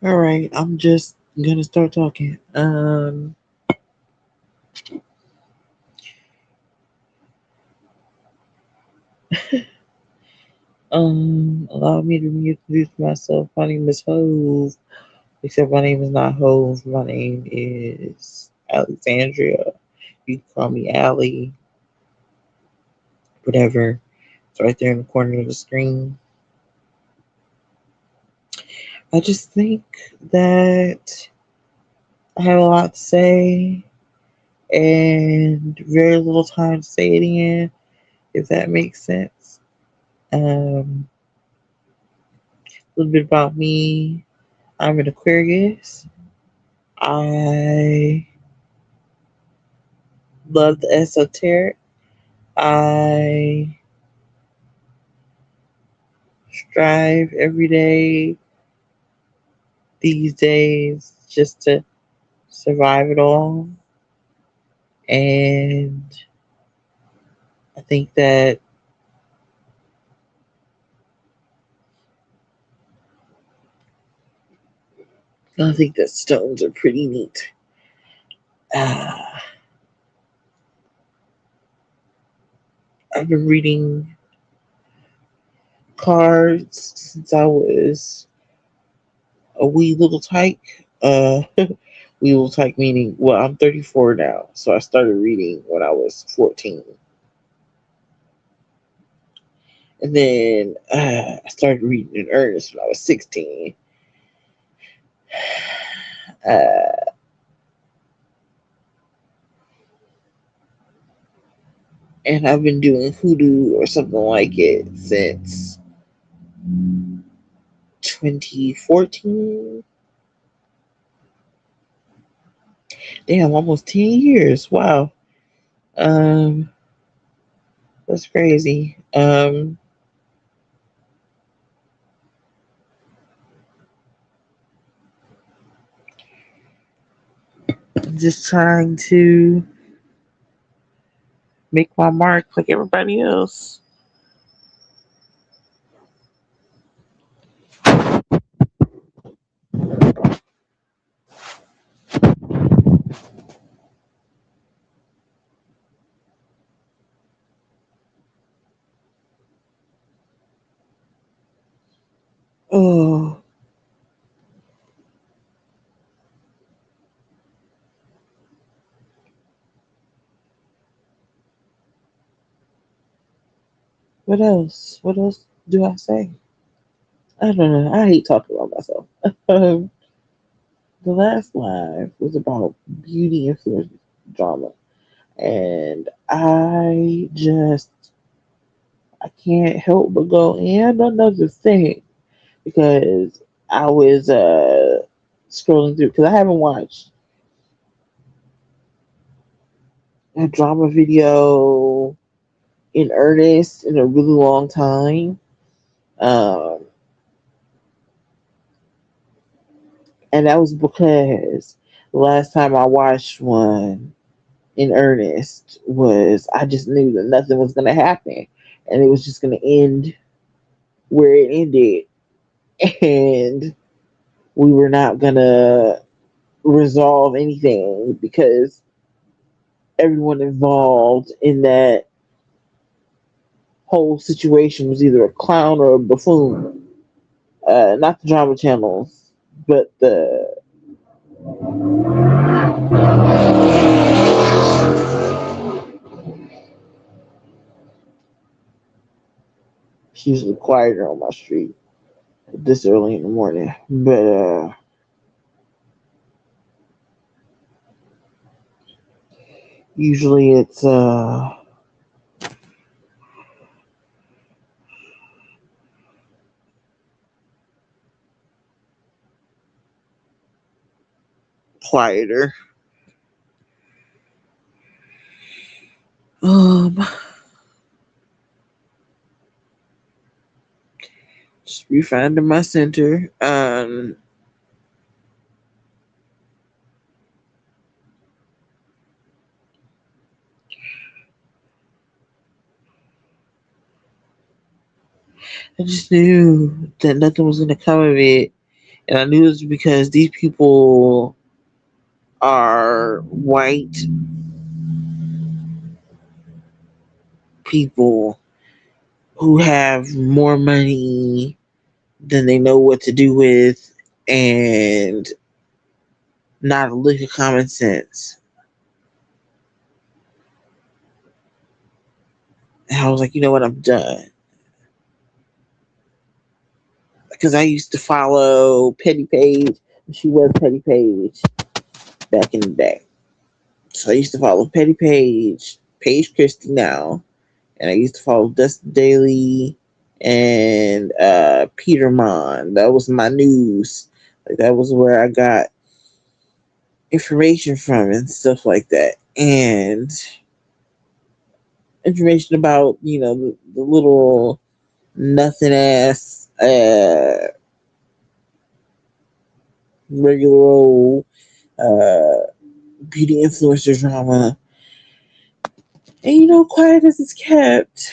All right, I'm just gonna start talking. Allow me to reintroduce myself. My name is Hove, except my name is not Hove. My name is Alexandria. You can call me Allie, whatever. It's right there in the corner of the screen. I just think that I have a lot to say and very little time to say it in, if that makes sense. A little bit about me. I'm an Aquarius. I love the esoteric. I strive every day these days just to survive it all. And I think that I think that stones are pretty neat. Uh, I've been reading cards since I was a wee little tyke. Wee little tyke meaning, well, I'm 34 now, so I started reading when I was 14. And then I started reading in earnest when I was 16. Uh, and I've been doing hoodoo or something like it since 2014. Damn, almost 10 years. Wow. Um, that's crazy. Just trying to make my mark like everybody else. Oh, what else? What else do I say? I don't know. I hate talking about myself. Um, the last live was about beauty influence drama. And I can't help but go and another thing because I was scrolling through because I haven't watched a drama video in earnest in a really long time. Um, and that was because the last time I watched one in earnest was I just knew that nothing was going to happen and it was just going to end where it ended. And we were not going to resolve anything because everyone involved in that whole situation was either a clown or a buffoon. Not the drama channels, but the it's usually quieter on my street this early in the morning. But usually it's quieter. Um, just refinding my center. I just knew that nothing was gonna come of it, And I knew it was because these people are white people who have more money than they know what to do with and not a lick of common sense. And I was like, you know what, I'm done. Because I used to follow Petty Page. She was Petty Page back in the day. So I used to follow Petty Page, Paige Christie now, and I used to follow Dustin Daly and Peter Mon. That was my news. Like that was where I got information from and stuff like that. And information about, the little nothing ass regular old uh beauty influencer drama. And quiet as it's kept,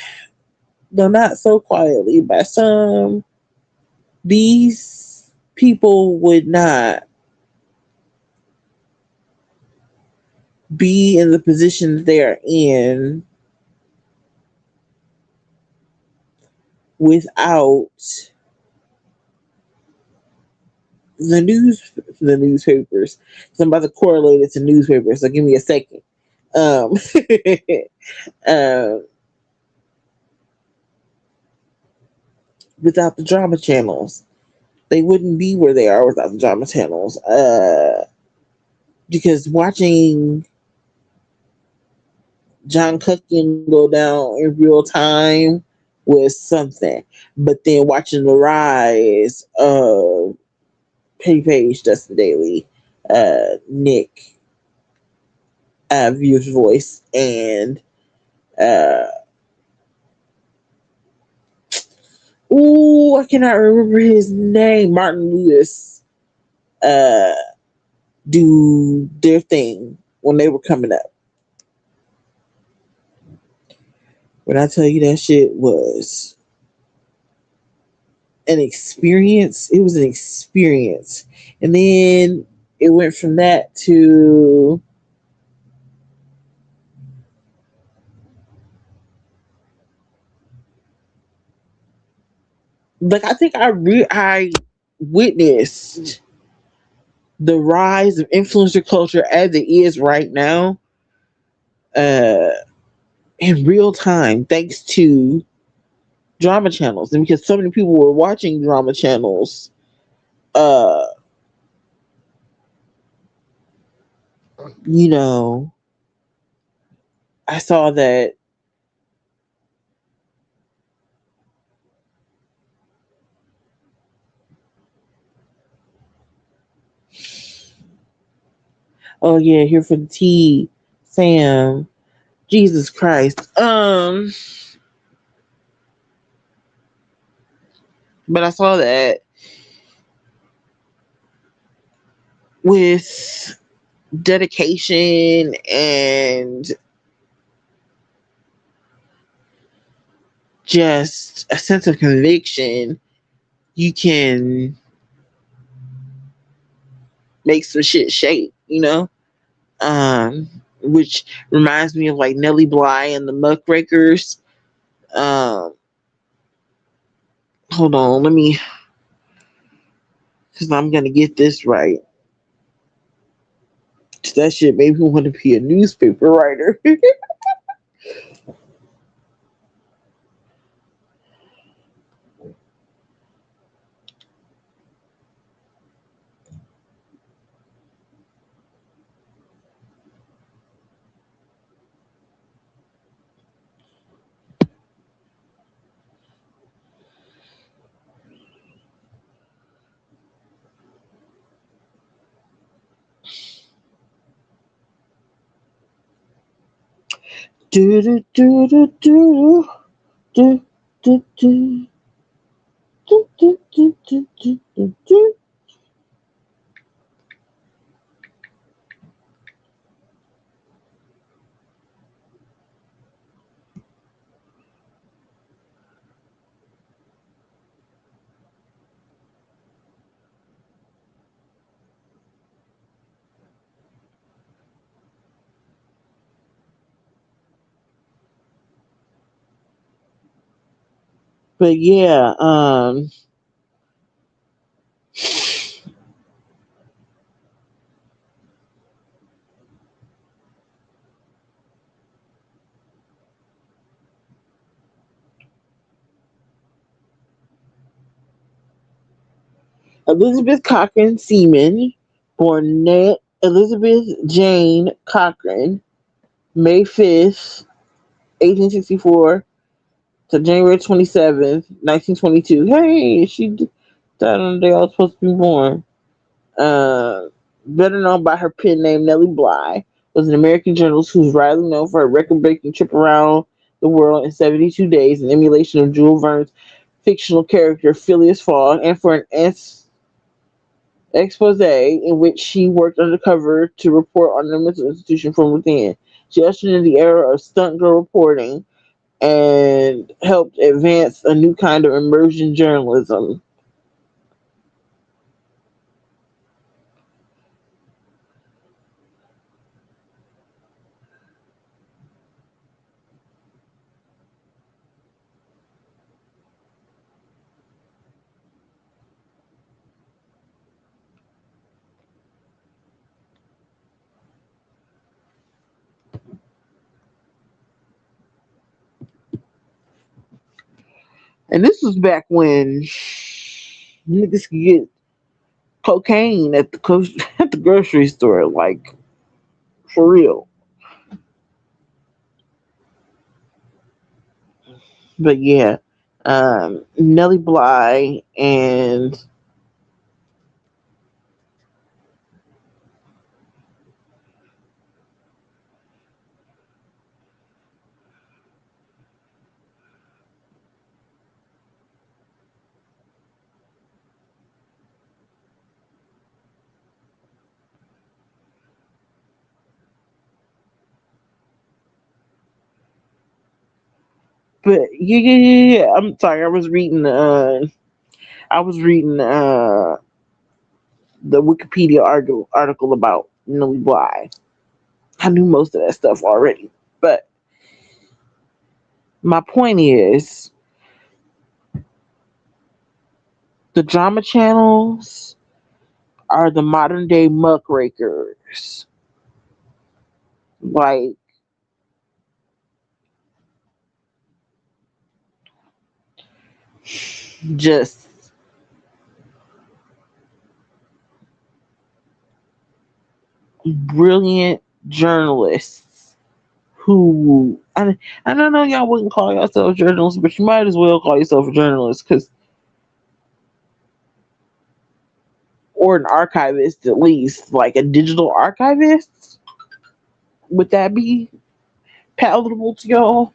though not so quietly by some, these people would not be in the position they are in without the newspapers. So I'm about to correlate it to newspapers. So give me a second. Um, uh, without the drama channels, they wouldn't be where they are without the drama channels. Because watching John Cookin go down in real time was something, but then watching the rise of Petty Page, Dustin Daly, Nick, Viewers Voice, and uh, I cannot remember his name. Martin Lewis, uh, do their thing when they were coming up. When I tell you that shit was an experience, it was an experience. And then it went from that to like I think I witnessed the rise of influencer culture as it is right now, uh, in real time, thanks to drama channels, and because so many people were watching drama channels, uh, you know, I saw that. Oh yeah, here for the tea, Sam. Jesus Christ. But I saw that with dedication and just a sense of conviction, you can make some shit shake, which reminds me of like Nelly Bly and the Muckrakers. Um, hold on, let me, because I'm gonna get this right. That shit made me want to be a newspaper writer. do do do do do do do do do do do do do do. But yeah, Elizabeth Cochran Seaman, born Elizabeth Jane Cochran, May 5th, 1864 to January 27th, 1922. Hey, died on the day I was supposed to be born. Better known by her pen name Nellie Bly, was an American journalist who's widely known for her record-breaking trip around the world in 72 days, an emulation of Jules Verne's fictional character Phileas Fogg, and for an expose in which she worked undercover to report on the mental institution from within. She ushered in the era of stunt girl reporting and helped advance a new kind of immersion journalism. And this was back when niggas could get cocaine at at the grocery store, like for real. But yeah, Nellie Bly and but yeah. I'm sorry. I was reading the Wikipedia article about Nellie Bly. I knew most of that stuff already, but my point is the drama channels are the modern day muckrakers. Like, just brilliant journalists who I don't know, y'all wouldn't call yourself journalists, but you might as well call yourself a journalist, because or an archivist, at least like a digital archivist. Would that be palatable to y'all?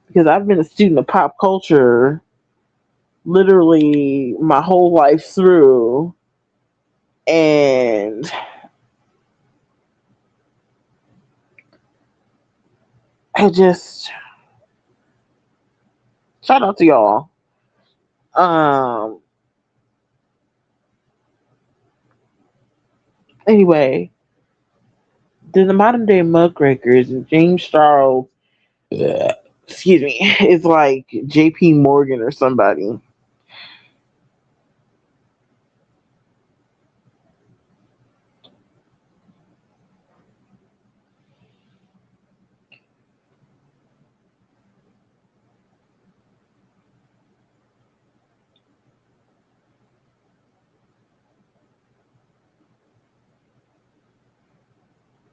Because I've been a student of pop culture literally my whole life through, and I just shout out to y'all. Um. Anyway, the modern day muckrakers and James Charles, uh, excuse me, is like J.P. Morgan or somebody.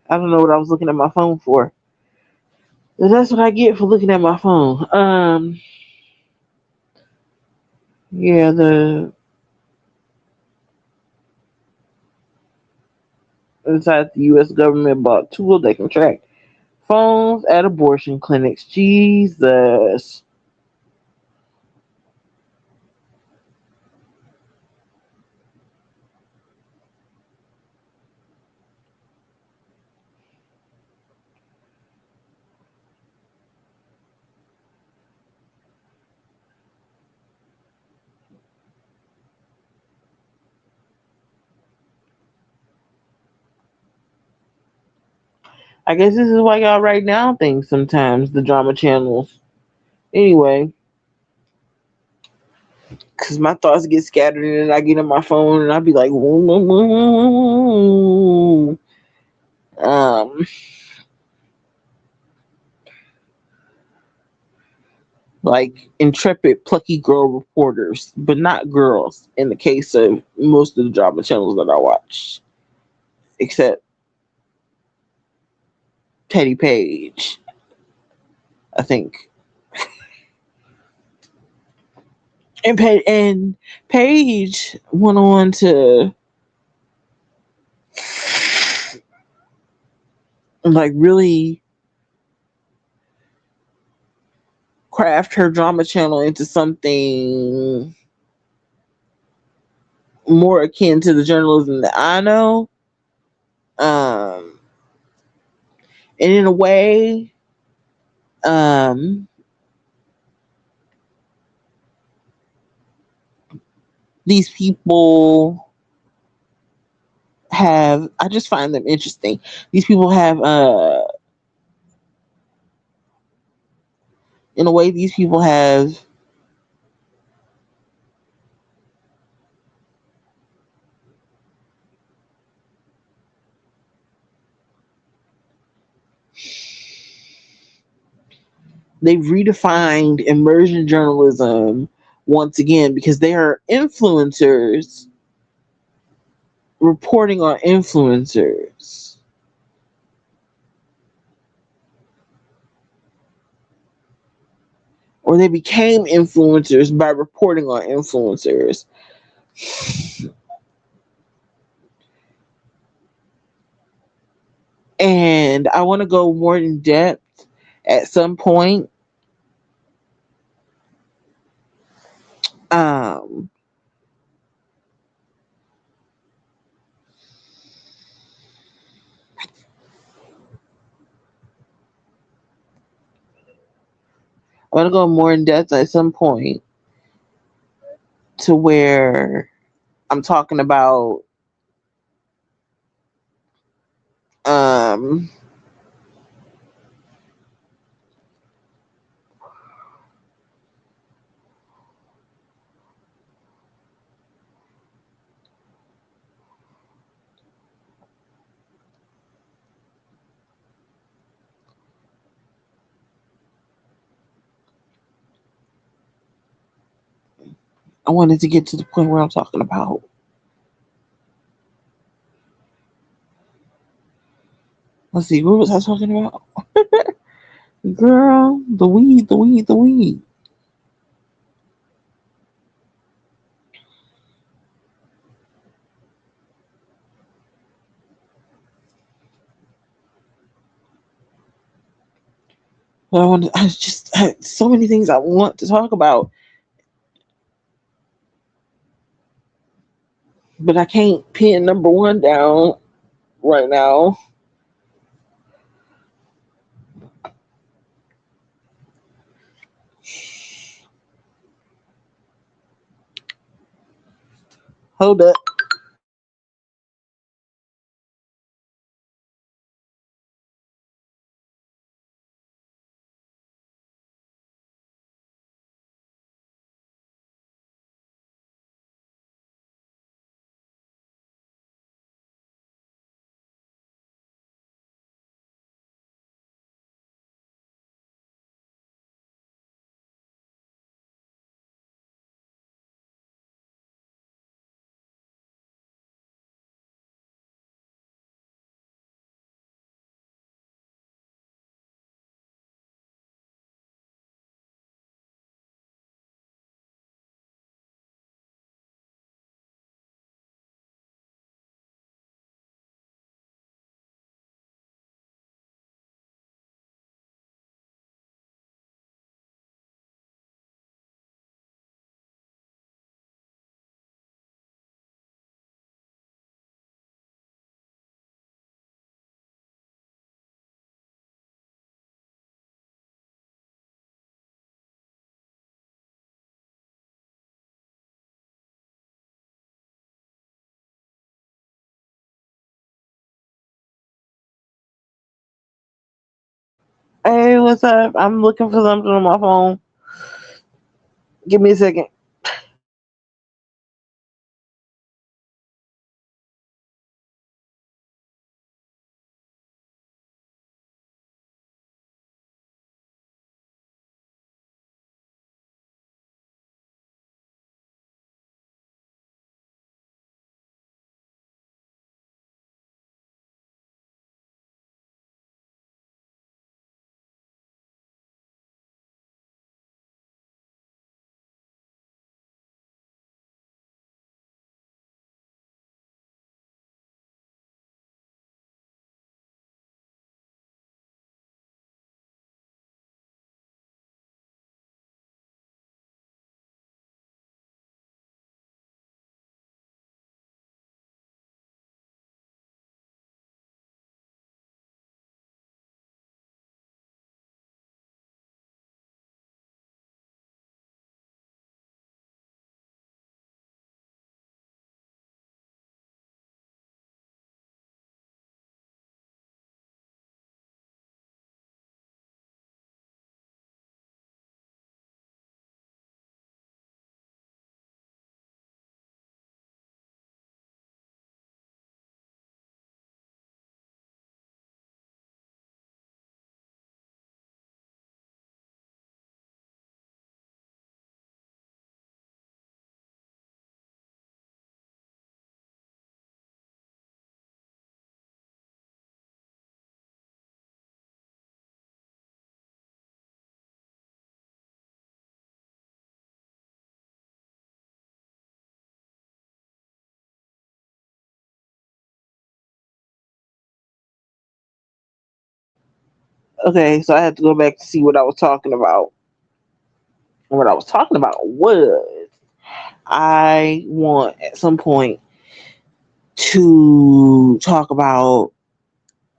I don't know what I was looking at my phone for. But that's what I get for looking at my phone. Yeah, the inside the U.S. government bought tools that can track phones at abortion clinics. Jesus. I guess this is why y'all write down things sometimes, the drama channels. Anyway, because my thoughts get scattered and then I get on my phone and I be like, woo, woo, woo, woo, woo. um, like intrepid, plucky girl reporters, but not girls in the case of most of the drama channels that I watch, except Teddy Page, I think. And Paige went on to like really craft her drama channel into something more akin to the journalism that I know. Um, and in a way, um, these people have, I just find them interesting. These people have, in a way, these people have they've redefined immersion journalism once again because they are influencers reporting on influencers, or they became influencers by reporting on influencers. And I want to go more in depth at some point. Um, I want to go more in depth at some point to where I'm talking about um, I wanted to get to the point where I'm talking about. Let's see, what was I talking about? Girl, the weed, the weed, the weed. But I just I had so many things I want to talk about, but I can't pin number one down right now. Hold up. Hey, what's up? I'm looking for something on my phone. Give me a second. Okay, so I had to go back to see what I was talking about. And what I was talking about was I want at some point to talk about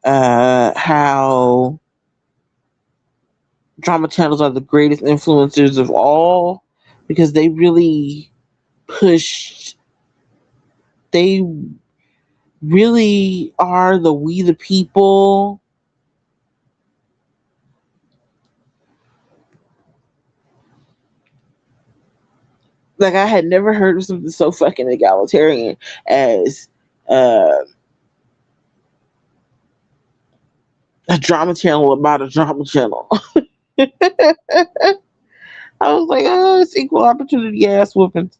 how drama channels are the greatest influencers of all because they really pushed, they really are the we the people. Like I had never heard of something so fucking egalitarian as uh, a drama channel about a drama channel. I was like, oh, it's equal opportunity ass whoopings.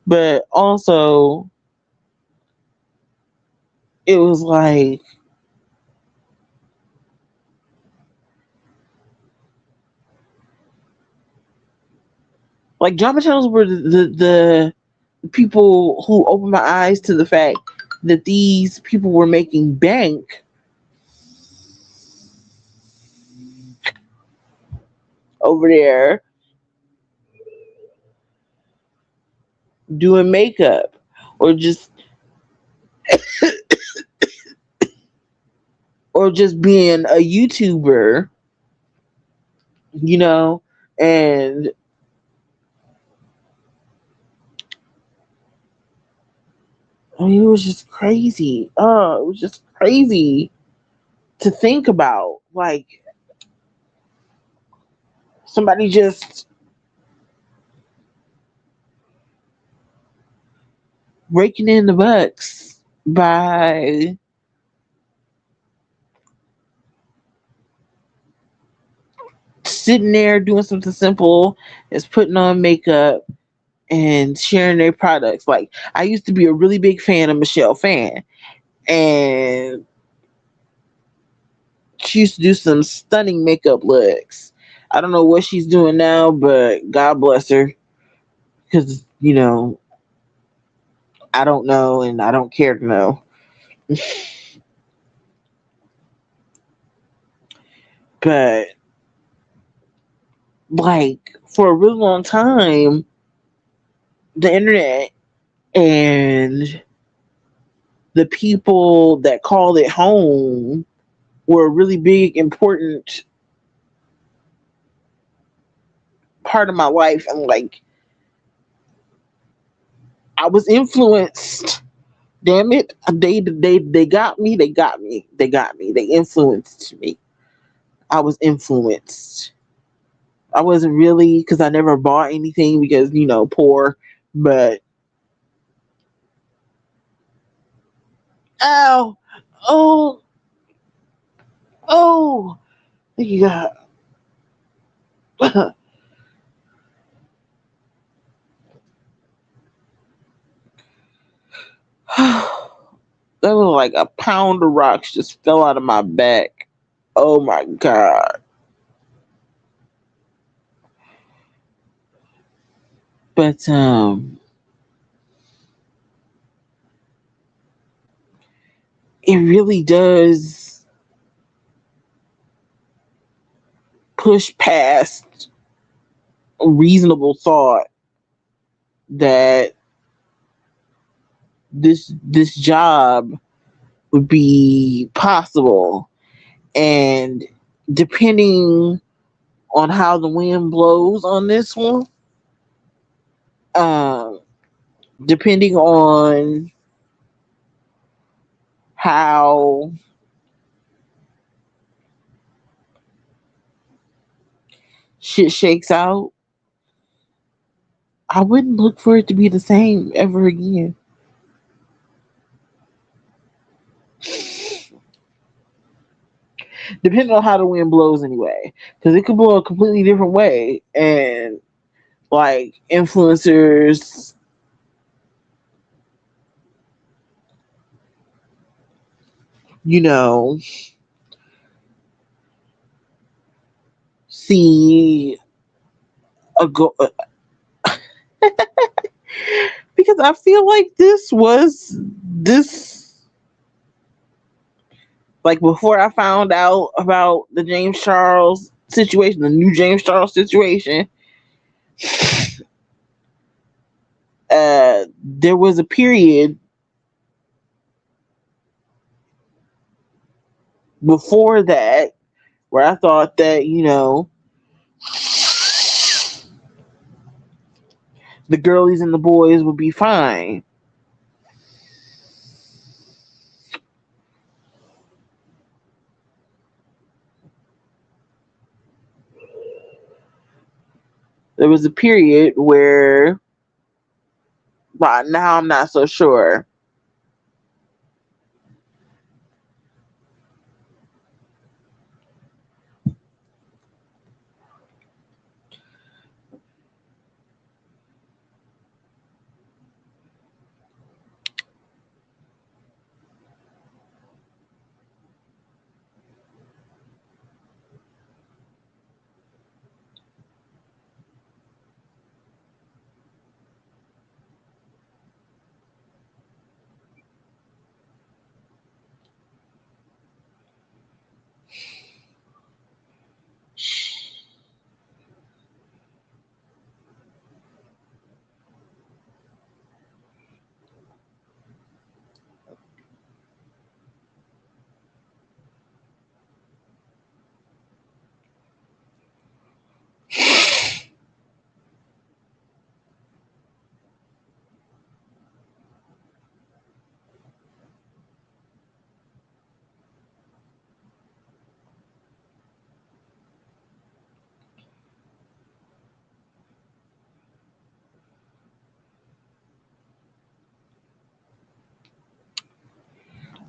But also, it was like drama channels were the people who opened my eyes to the fact that these people were making bank over there doing makeup or just being a YouTuber, you know, and I mean, it was just crazy. Oh, it was just crazy to think about. Like somebody just raking in the bucks by sitting there doing something simple as putting on makeup and sharing their products. Like I used to be a really big fan of Michelle Fan, and she used to do some stunning makeup looks. I don't know what she's doing now, but God bless her, because I don't know and I don't care to know. But like for a really long time, the internet and the people that called it home were a really big, important part of my life. And like, I was influenced. Damn it. They got me. They got me. They got me. They influenced me. I was influenced. I wasn't really, because I never bought anything because, poor, but ow, oh, oh, yeah. That was like a pound of rocks just fell out of my back. Oh my God. But it really does push past a reasonable thought that this job would be possible. And depending on how the wind blows on this one, um, depending on how shit shakes out, I wouldn't look for it to be the same ever again. Depending on how the wind blows, anyway, because it could blow a completely different way, and like influencers, you know, see a go because I feel like this like before I found out about the James Charles situation, the new James Charles situation. There was a period before that where I thought that the girlies and the boys would be fine. There was a period where, but now I'm not so sure.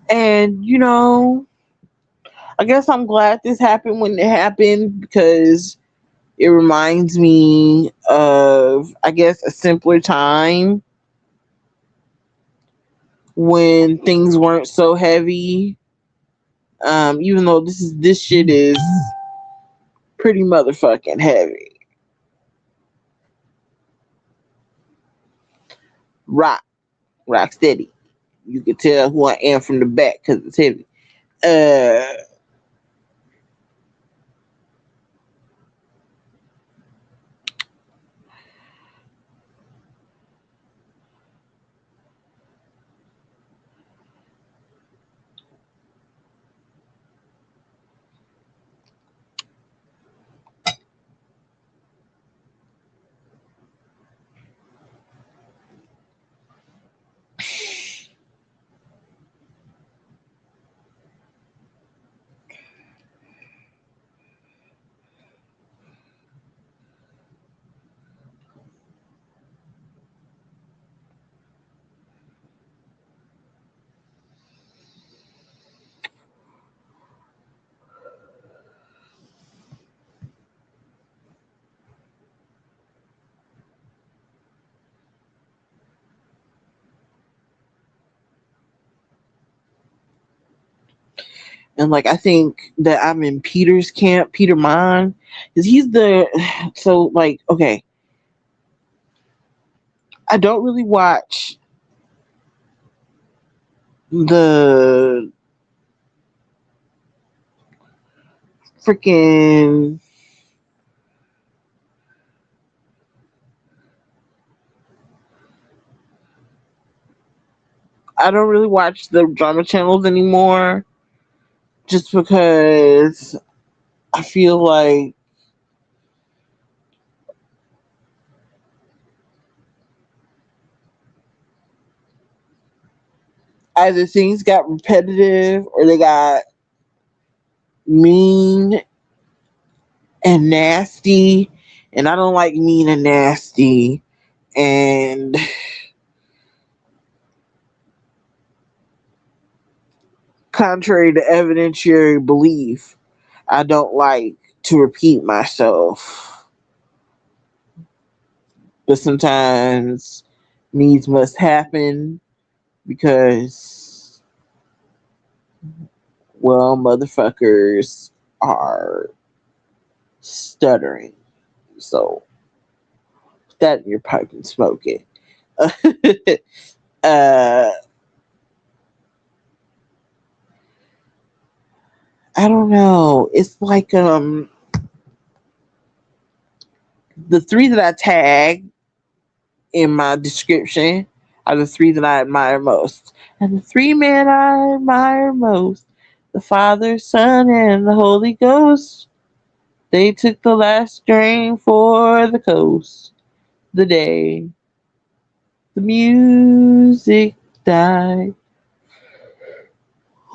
And I guess I'm glad this happened when it happened because it reminds me of, I guess, a simpler time when things weren't so heavy. Even though this shit is pretty motherfucking heavy. Rock, rock steady. You can tell who I am from the back because it's heavy. Uh, And like I think that I'm in Peter's camp, Peter Mon, because he's the so like okay, I don't really watch the freaking I don't really watch the drama channels anymore just because I feel like either things got repetitive or they got mean and nasty, and I don't like mean and nasty. And contrary to evidentiary belief, I don't like to repeat myself. But sometimes needs must happen because, well, motherfuckers are stuttering. So, put that in your pipe and smoke it. uh, I don't know. It's like the three that I tag in my description are the three that I admire most. And the three men I admire most, the Father, Son, and the Holy Ghost. They took the last strain for the coast. The day the music died.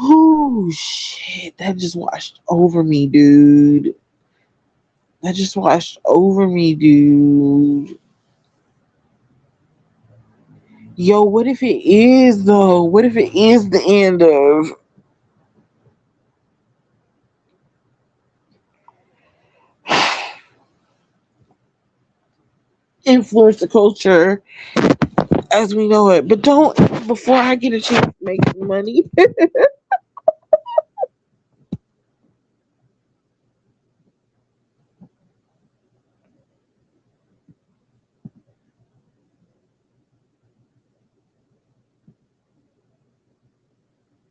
Oh shit, that just washed over me, dude. That just washed over me, dude. Yo, what if it is though? What if it is the end of influence the culture as we know it? But don't before I get a chance to make money.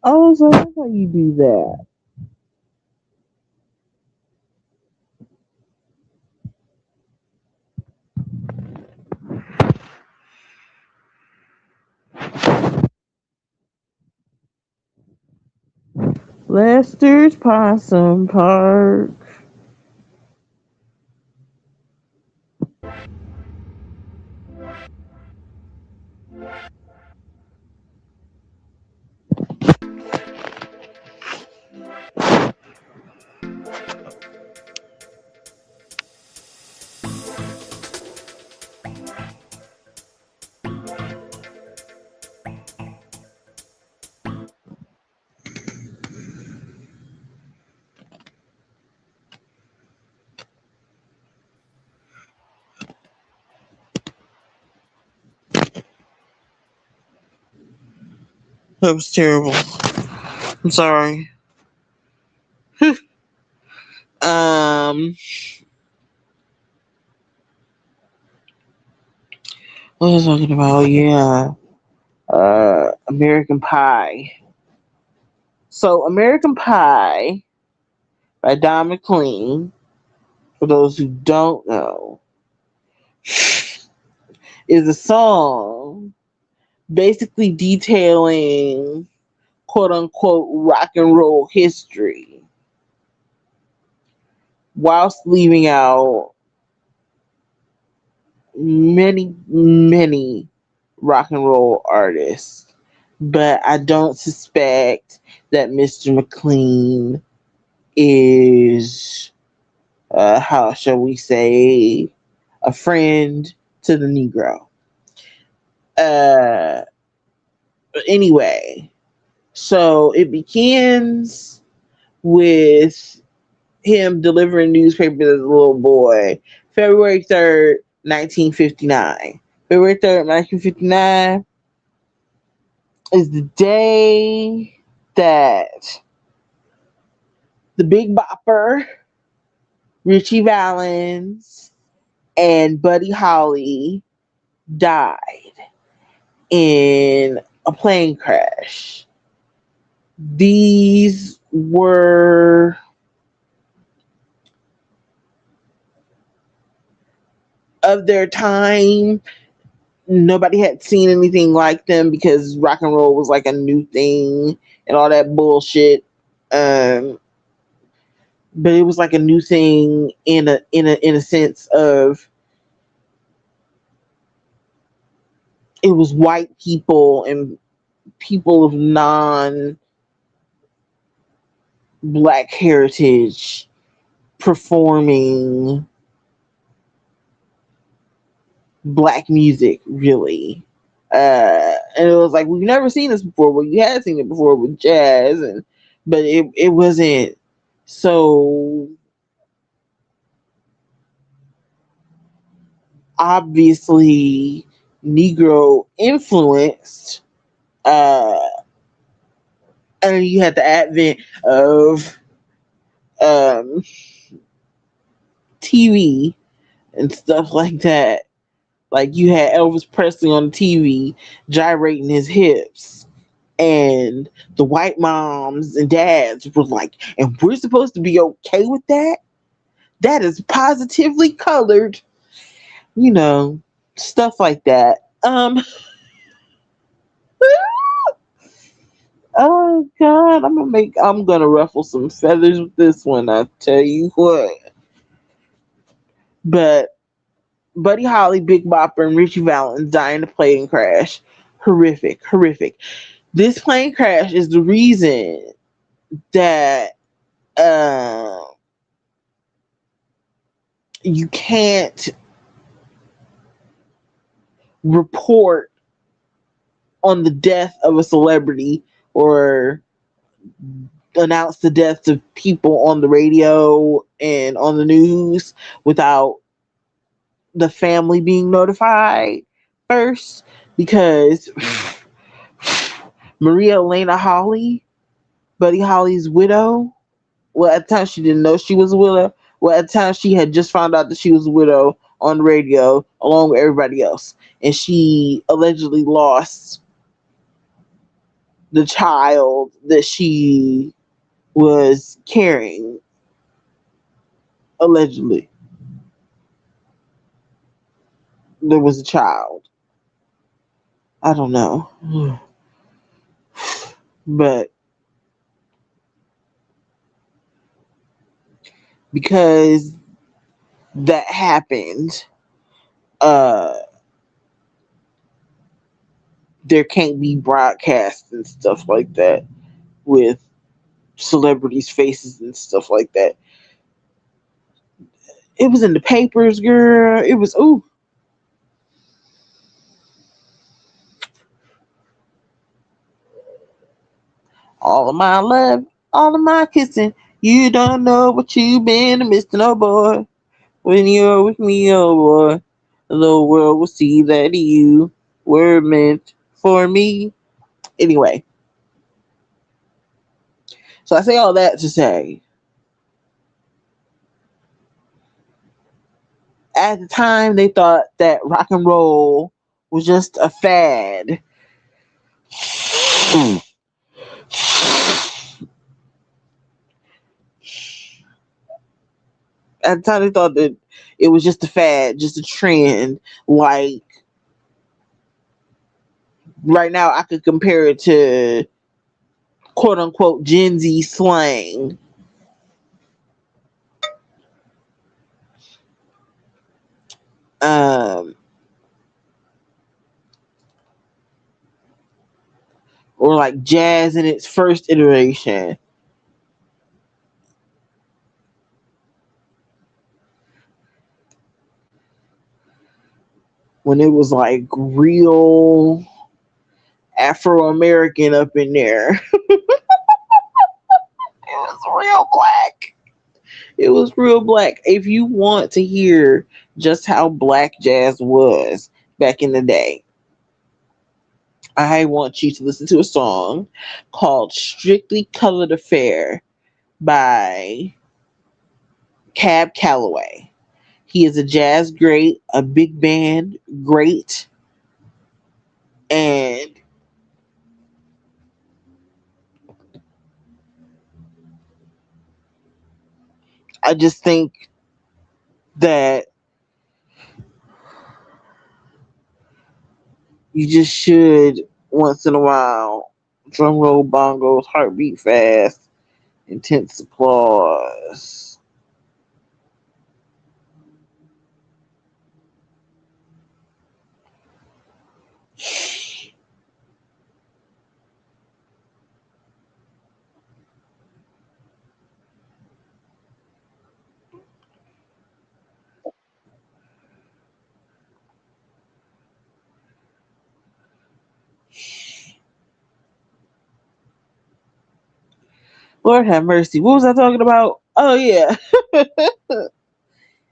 Oh, so that's how you do that. Lester's Possum Park. That was terrible. I'm sorry. Um, what was I talking about? Yeah. American Pie. So American Pie by Don McLean, for those who don't know, is a song basically detailing quote unquote rock and roll history whilst leaving out many rock and roll artists. But I don't suspect that Mr. McLean is, how shall we say, a friend to the Negro. Uh, but anyway, so it begins with him delivering newspapers as a little boy. February 3rd, 1959. February 3rd, 1959 is the day that The Big Bopper, Richie Valens, and Buddy Holly died in a plane crash. These were of their time. Nobody had seen anything like them because rock and roll was like a new thing and all that bullshit. Um, but it was like a new thing in a sense of it was white people and people of non black heritage performing black music, really. And it was like we've never seen this before. Well, you had seen it before with jazz, and but it wasn't so obviously Negro influenced. Uh, and you had the advent of um, TV and stuff like that. Like you had Elvis Presley on TV gyrating his hips, and the white moms and dads were like, and we're supposed to be okay with that? That is positively colored, you know, stuff like that. Oh God, I'm gonna ruffle some feathers with this one, I tell you what. But Buddy Holly, Big Bopper, and Richie Valens die in a plane crash. Horrific, horrific. This plane crash is the reason that uh, you can't report on the death of a celebrity or announce the deaths of people on the radio and on the news without the family being notified first, because Maria Elena Holly, Buddy Holly's widow, well, at the time she didn't know she was a widow. Well, at the time she had just found out that she was a widow on the radio along with everybody else. And she allegedly lost the child that she was carrying. Allegedly. There was a child. I don't know. But because that happened, uh, there can't be broadcasts and stuff like that with celebrities' faces and stuff like that. It was in the papers, girl. It was ooh. All of my love, all of my kissing. You don't know what you've been missing, oh boy. When you're with me, oh boy, the world will see that you were meant for me. Anyway, so I say all that to say, at the time they thought that rock and roll was just a fad. At the time they thought that it was just a fad, just a trend. Like right now, I could compare it to quote unquote Gen Z slang. Um, or like jazz in its first iteration. When it was like real Afro American up in there. It was real black. It was real black. If you want to hear just how black jazz was back in the day, I want you to listen to a song called Strictly Colored Affair by Cab Calloway. He is a jazz great, a big band great, and I just think that you just should once in a while drum roll bongos, heartbeat fast, intense applause. Lord have mercy. What was I talking about? Oh yeah.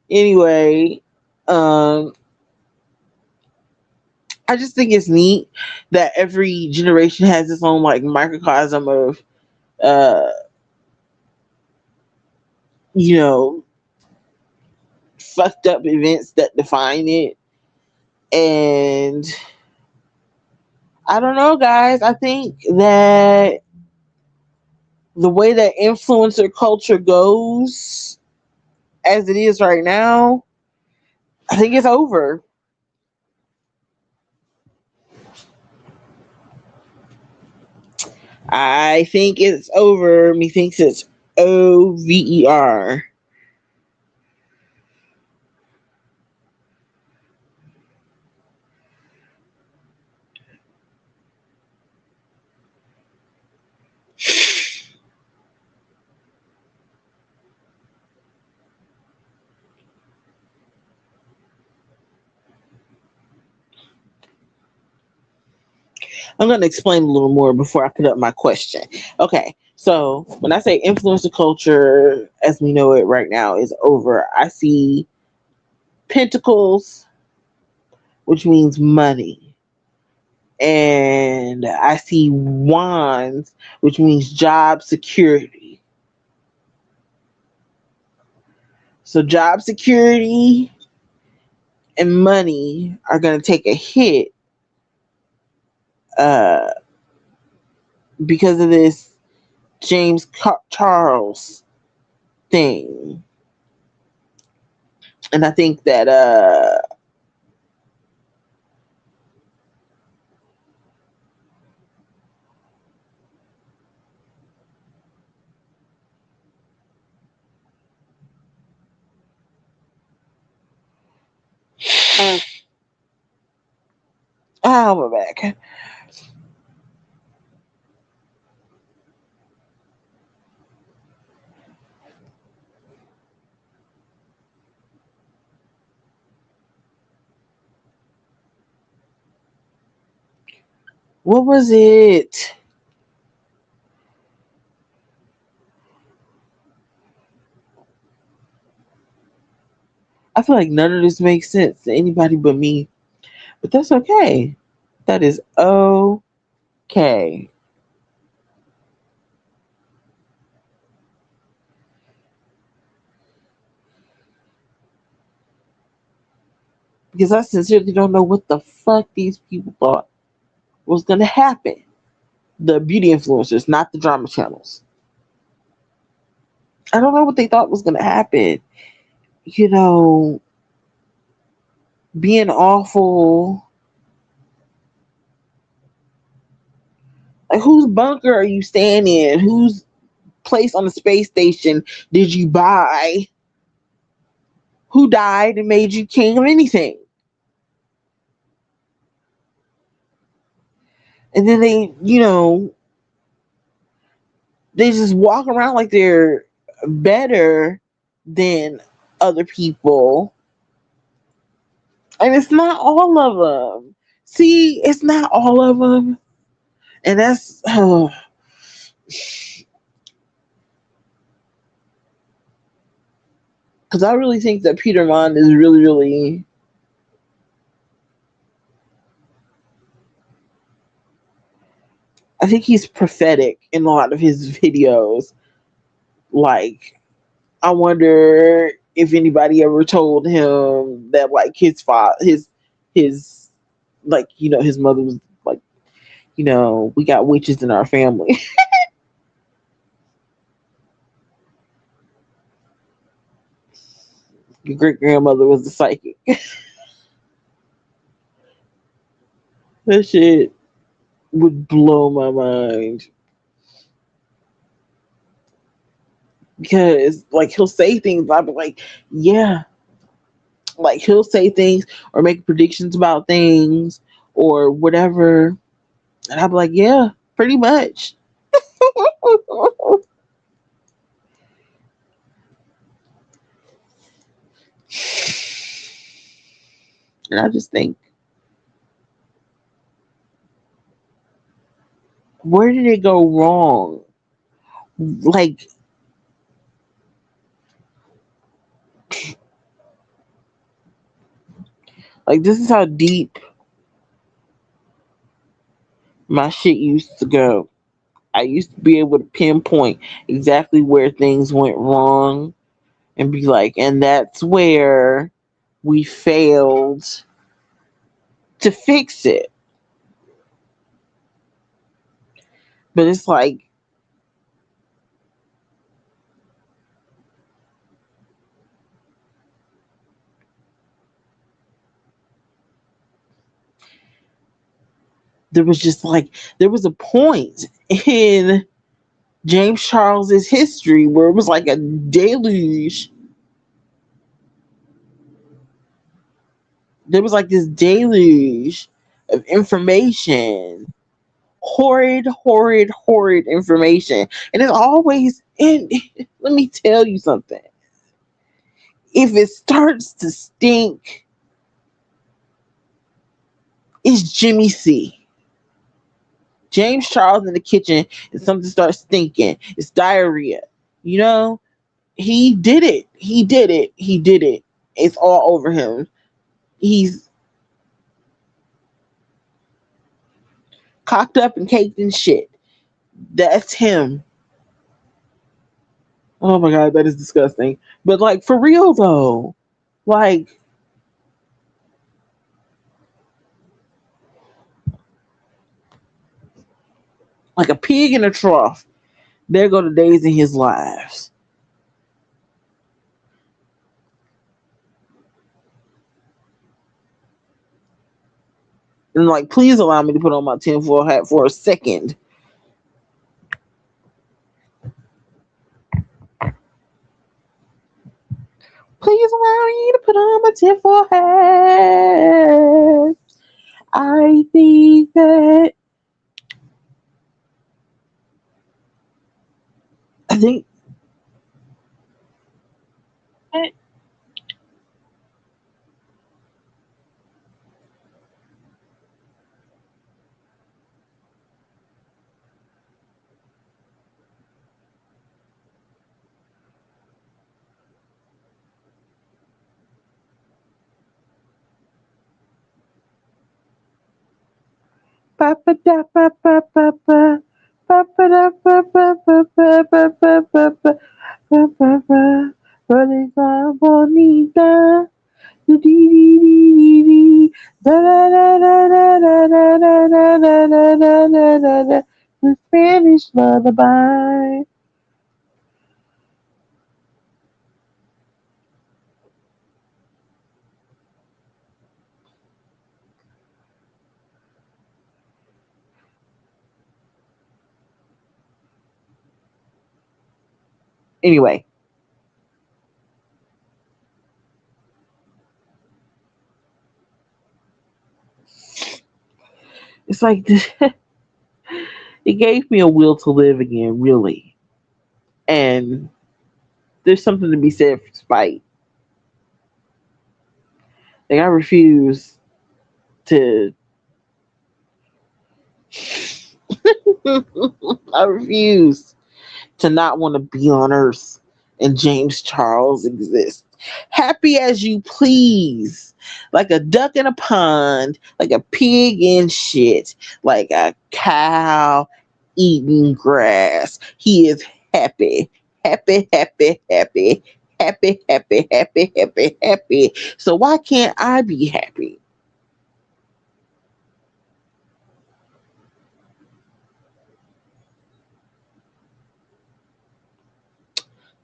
Anyway, um, I just think it's neat that every generation has its own like microcosm of uh, you know, fucked up events that define it. And I don't know, guys. I think that the way that influencer culture goes as it is right now, I think it's over. I think it's over. Methinks it's over. I'm going to explain a little more before I put up my question. Okay, so when I say influencer culture as we know it right now is over, I see pentacles, which means money, and I see wands, which means job security. So, job security and money are going to take a hit uh, because of this Charles thing. And I think that my back. What was it? I feel like none of this makes sense to anybody but me, but that's okay. That is okay. Because I sincerely don't know what the fuck these people thought was going to happen. The beauty influencers, not the drama channels. I don't know what they thought was going to happen. You know, being awful. Like, whose bunker are you staying in? Whose place on the space station did you buy? Who died and made you king of anything? And then they just walk around like they're better than other people. And it's not all of them. See, it's not all of them. And that's, because I really think that Peter Mon is really, really, I think he's prophetic in a lot of his videos. Like, I wonder if anybody ever told him that like his father, his like his mother was like, we got witches in our family. Your great grandmother was a psychic. That shit would blow my mind because like he'll say things. I'll be like, yeah, like he'll say things or make predictions about things or whatever, and I'll be like, yeah, pretty much. And I just think, where did it go wrong? Like, this is how deep my shit used to go. I used to be able to pinpoint exactly where things went wrong and be like, and that's where we failed to fix it. But it's like there was just like there was a point in James Charles's history where it was like a deluge. There was like this deluge of information, horrid, horrid, horrid information, and it's always. And let me tell you something: if it starts to stink, it's Jimmy C. James Charles in the kitchen, and something starts stinking. It's diarrhea. You know, he did it. He did it. He did it. It's all over him. He's cocked up and caked and shit. That's him. Oh my god, that is disgusting. But like for real though, like a pig in a trough. There go the days in his lives. And like, please allow me to put on my tinfoil hat for a second. Please allow me to put on my tinfoil hat. I think that I think pa pa da pa pa pa pa pa pa da pa pa pa pa pa pa pa pa pa pa pa Bonita bonita dee dee dee dee dee da da da da da da da da da da da da da da the Spanish lullaby. Anyway, it's like it gave me a will to live again, really. And there's something to be said for spite. Like I refuse to I refuse to not want to be on Earth and James Charles exists. Happy as you please. Like a duck in a pond, like a pig in shit, like a cow eating grass. He is happy, happy, happy, happy, happy, happy, happy, happy, happy. So why can't I be happy?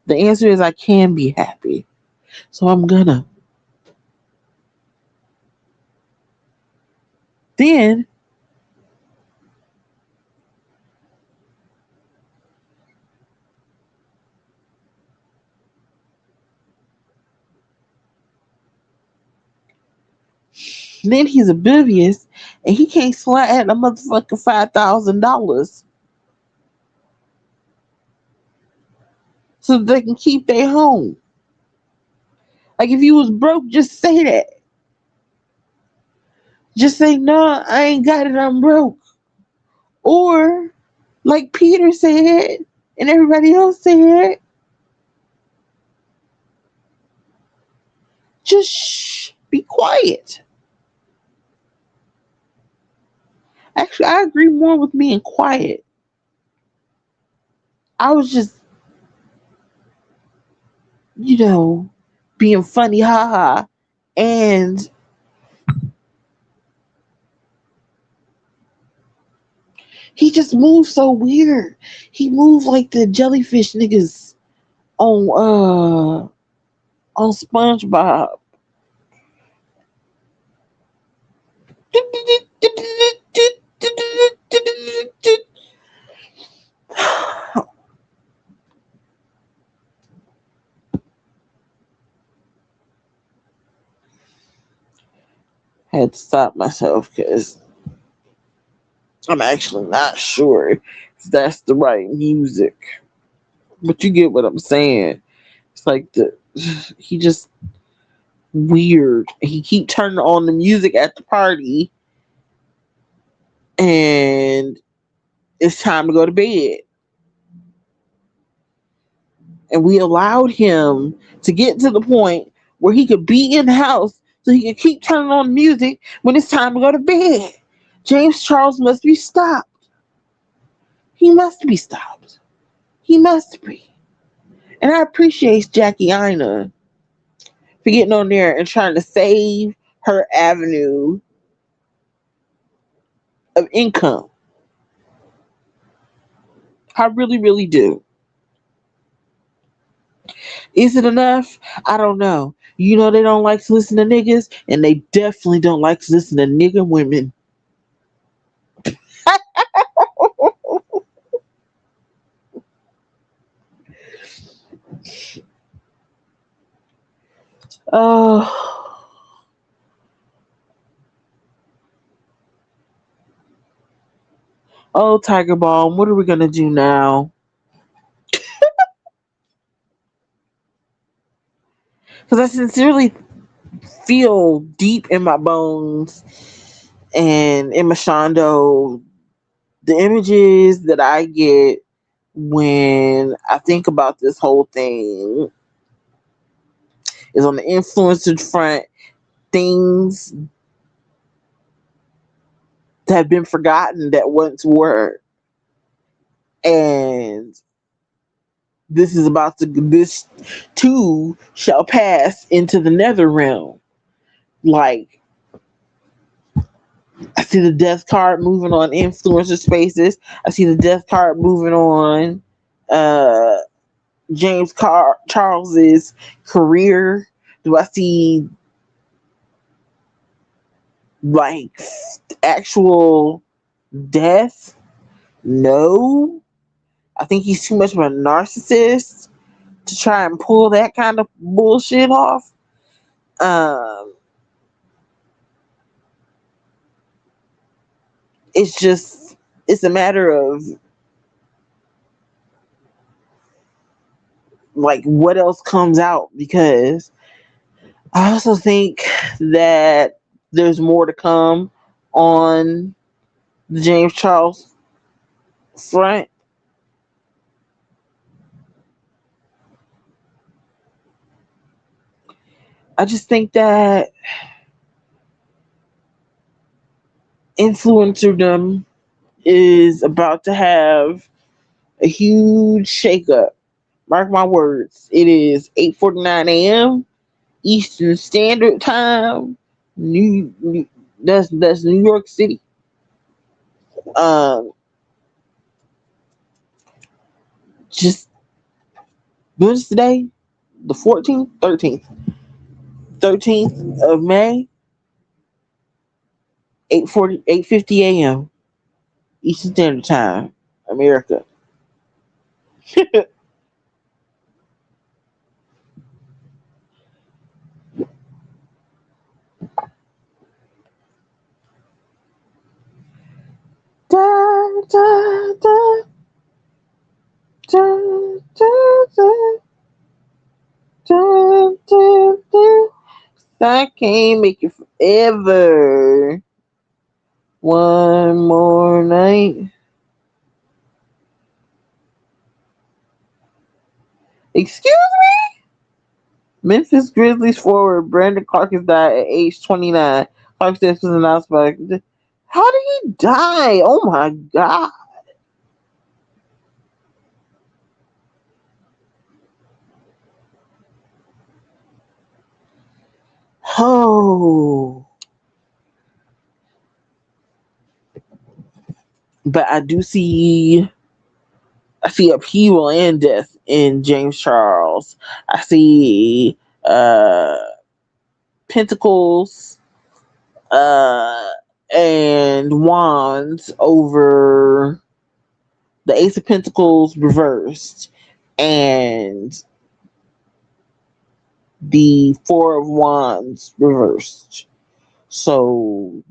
The answer is I can be happy. So I'm gonna. Then then he's oblivious and he can't slide a motherfucking $5,000 so that they can keep their home. Like if you was broke, just say that. Just say no, I ain't got it, I'm broke. Or like Peter said and everybody else said, just shh, be quiet. Actually, I agree more with being quiet. I was just, you know, being funny, haha. And he just moved so weird. He moved like the jellyfish niggas on SpongeBob. Had to stop myself because I'm actually not sure if that's the right music. But you get what I'm saying. It's like the he just weird. He keep turning on the music at the party and it's time to go to bed. And we allowed him to get to the point where he could be in the house so he could keep turning on the music when it's time to go to bed. James Charles must be stopped. He must be stopped. He must be. And I appreciate Jackie Ina for getting on there and trying to save her avenue of income. I really, really do. Is it enough? I don't know. You know they don't like to listen to niggas, and they definitely don't like to listen to nigga women. Oh, oh, Tiger Balm, what are we gonna do now? Because I sincerely feel deep in my bones and in my shondo the images that I get when I think about this whole thing is on the influencer front, things that have been forgotten that once were. And this too shall pass into the nether realm. Like, I see the death card moving on influencer spaces. I see the death card moving on uh Charles's career. Do I see like actual death? No. I think he's too much of a narcissist to try and pull that kind of bullshit off. Um, it's just it's a matter of like what else comes out because I also think that there's more to come on the James Charles front. I just think that influencerdom is about to have a huge shakeup. Mark my words. It is 8:49 a.m. Eastern Standard Time. New that's New York City. Um, just Wednesday, the 14th, 13th of May, 8:50 a.m. Eastern Standard Time, America. Da, da, da, da, da, da, da, da, da. I can't make it forever. One more night. Excuse me? Memphis Grizzlies forward Brandon Clark has died at age 29. Clark's death was announced by. How did he die? Oh my god. Oh. But I see upheaval and death in James Charles. I see pentacles uh and wands over the Ace of Pentacles reversed and the Four of Wands reversed. So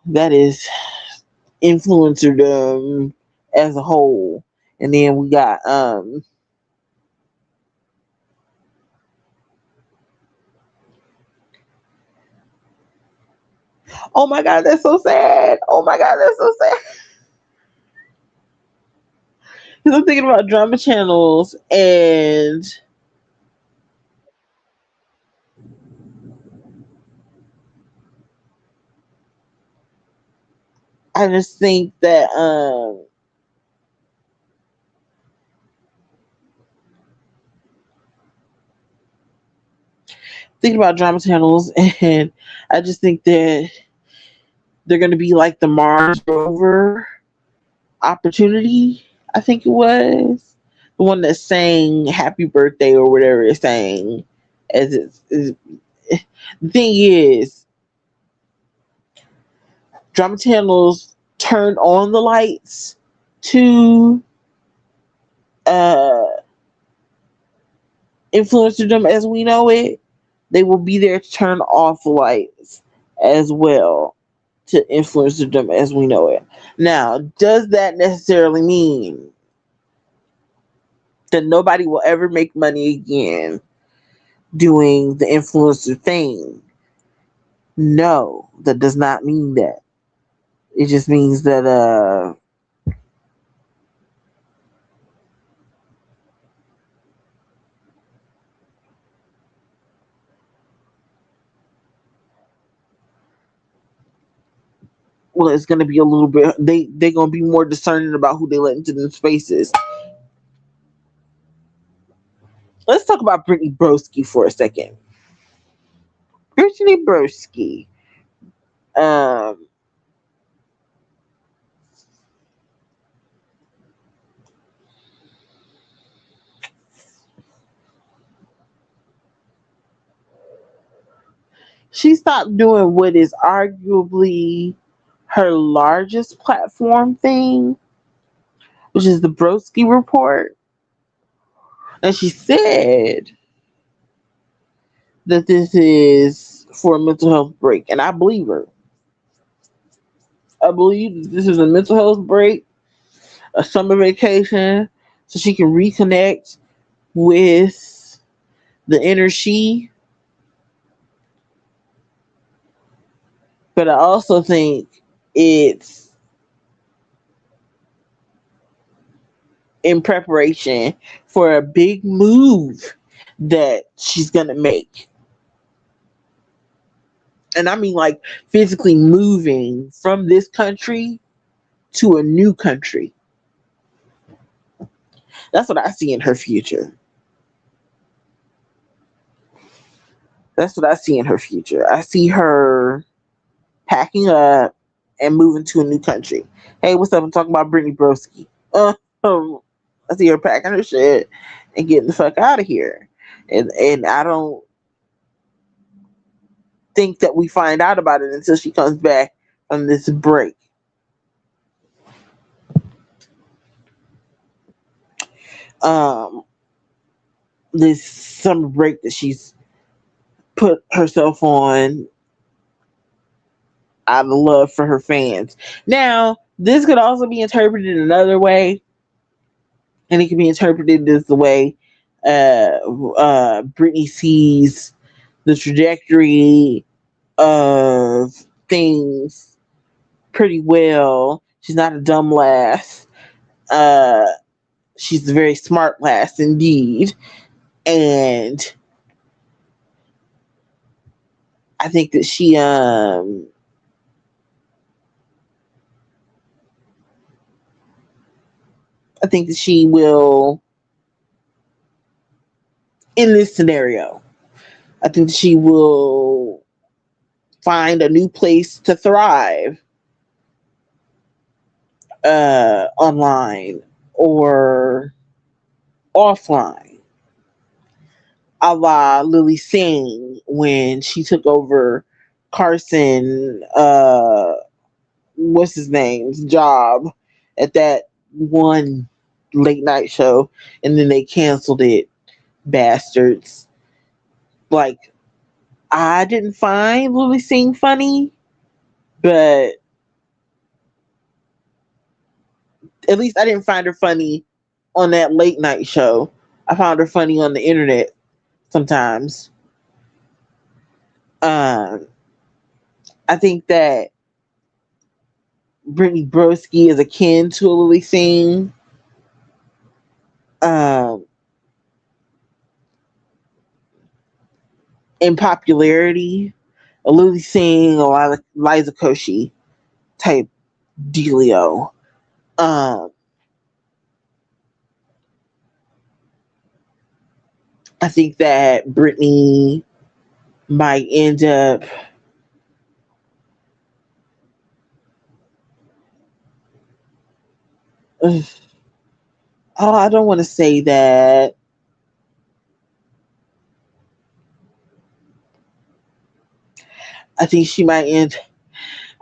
that is influencerdom as a whole. And then we got oh my god, that's so sad. Oh my god, that's so sad. Because I'm thinking about drama channels and I just think that thinking about drama channels and I just think that they're gonna be like the Mars rover opportunity, I think it was. The one that sang happy birthday or whatever it's saying as it's the thing is drama channels turned on the lights to uh influencerdom as we know it. They will be there to turn off the lights as well to influencerdom as we know it. Now, does that necessarily mean that nobody will ever make money again doing the influencer thing? No, that does not mean that. It just means that well, it's gonna be a little bit. They're gonna be more discerning about who they let into them spaces. Let's talk about Brittany Broski for a second. Brittany Broski. Um, she stopped doing what is arguably her largest platform thing, which is the Broski Report. And she said that this is for a mental health break. And I believe her. I believe this is a mental health break, a summer vacation, so she can reconnect with the inner she. But I also think it's in preparation for a big move that she's going to make. And I mean, like, physically moving from this country to a new country. That's what I see in her future. That's what I see in her future. I see her packing up and moving to a new country. Hey, what's up? I'm talking about Brittany Broski. I see her packing her shit and getting the fuck out of here. And I don't think that we find out about it until she comes back from this break. Um, this summer break that she's put herself on out of love for her fans. Now, this could also be interpreted another way, and it can be interpreted as the way Britney sees the trajectory of things pretty well. She's not a dumb lass. Uh, she's a very smart lass indeed, and I think that I think that she will, in this scenario, I think that she will find a new place to thrive online or offline, a la Lily Singh when she took over Carson, what's his name's job at that one late night show, and then they canceled it, bastards. Like, I didn't find Lily Singh funny, but at least I didn't find her funny on that late night show. I found her funny on the internet sometimes. Um, I think that Brittany Broski is akin to a Lily Singh. Um, in popularity, a Lily Singh or Liza Koshy type dealio. Um, I think that Brittany might end up oh, I don't want to say that. I think she might end.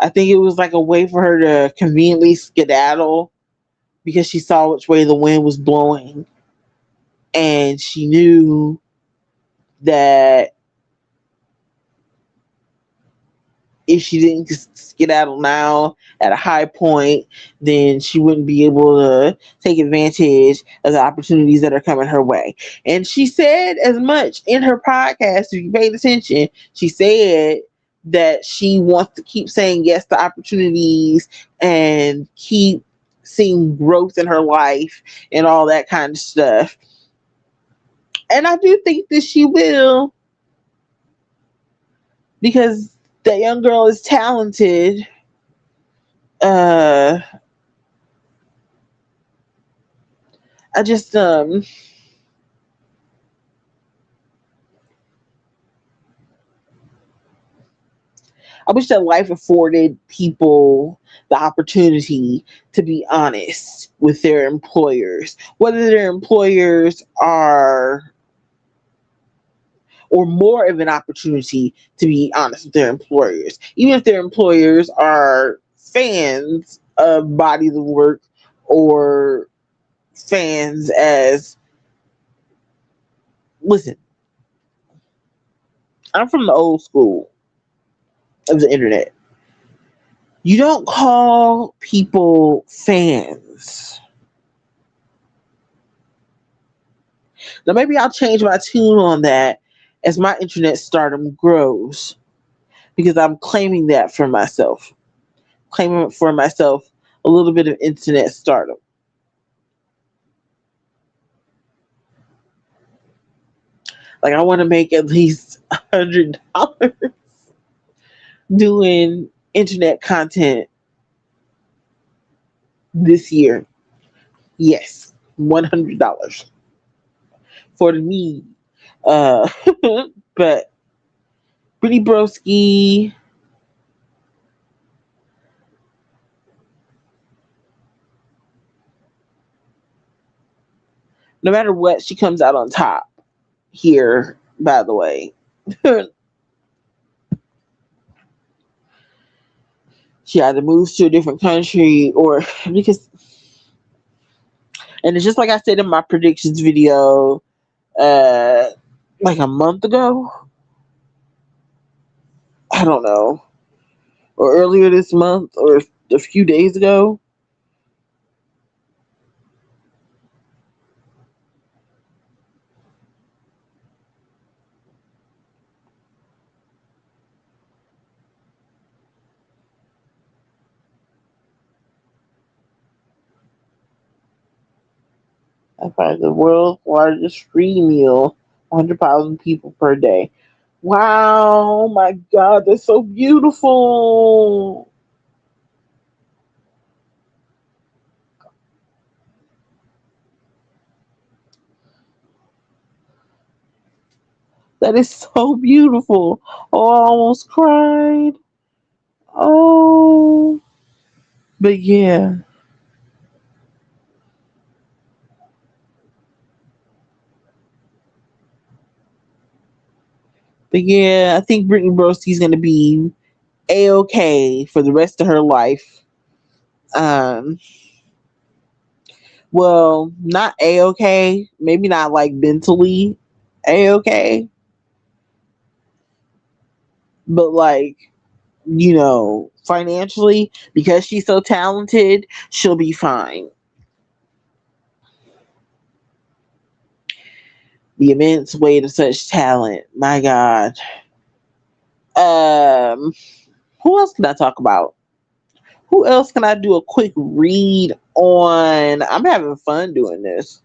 I think it was like a way for her to conveniently skedaddle because she saw which way the wind was blowing, and she knew that if she didn't skedaddle now at a high point, then she wouldn't be able to take advantage of the opportunities that are coming her way. And she said as much in her podcast, if you paid attention, she said that she wants to keep saying yes to opportunities and keep seeing growth in her life and all that kind of stuff. And I do think that she will, because that young girl is talented. uh I just I wish that life afforded people the opportunity to be honest with their employers, whether their employers are, or more of an opportunity to be honest with their employers, even if their employers are fans of body of work or fans as, listen, I'm from the old school of the internet. You don't call people fans. Now, maybe I'll change my tune on that as my internet stardom grows because I'm claiming that for myself, claiming for myself a little bit of internet stardom. Like, I want to make at least $100 doing internet content this year. Yes. $100 for the mead. Uh, but Brittany Broski, no matter what, she comes out on top here, by the way. She either moves to a different country or because, and it's just like I said in my predictions video, uh, like a month ago, I don't know, or earlier this month, or a few days ago. I find the world's largest free meal, 100,000 people per day. Wow, my God, that's so beautiful. That is so beautiful. Oh, I almost cried. Oh, but yeah, but yeah, I think Brittany Broski's gonna be a okay for the rest of her life. Um, well, not a okay, maybe not like mentally a okay, but like financially, because she's so talented, she'll be fine. The immense weight of such talent, my God. Um, who else can I talk about? Who else can I do a quick read on? I'm having fun doing this.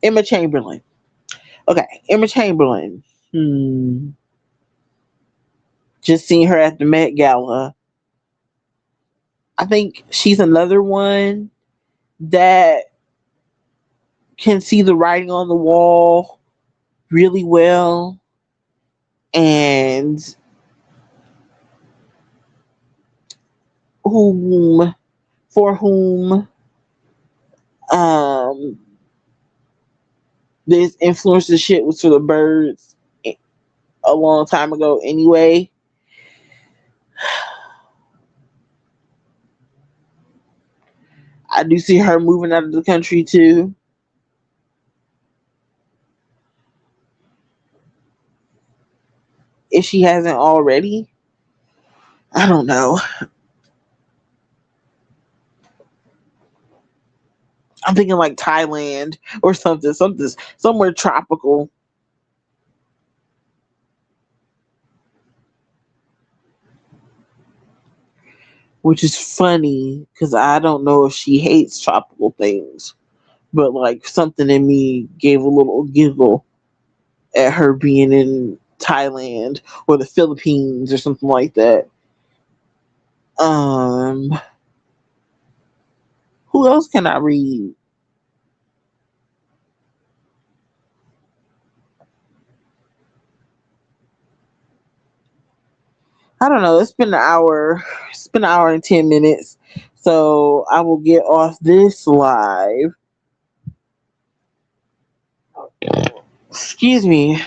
Emma Chamberlain. Okay, Emma Chamberlain. Hmm. Just seeing her at the Met Gala. I think she's another one that can see the writing on the wall really well, and whom for whom um this influencer shit was for the birds a long time ago anyway. I do see her moving out of the country too, if she hasn't already. I don't know. I'm thinking like Thailand or something, somewhere tropical. Which is funny because I don't know if she hates tropical things, but like something in me gave a little giggle at her being in Thailand or the Philippines or something like that. Um, who else can I read? I don't know. It's been an hour. It's been an hour and 10 minutes. So I will get off this live. Excuse me.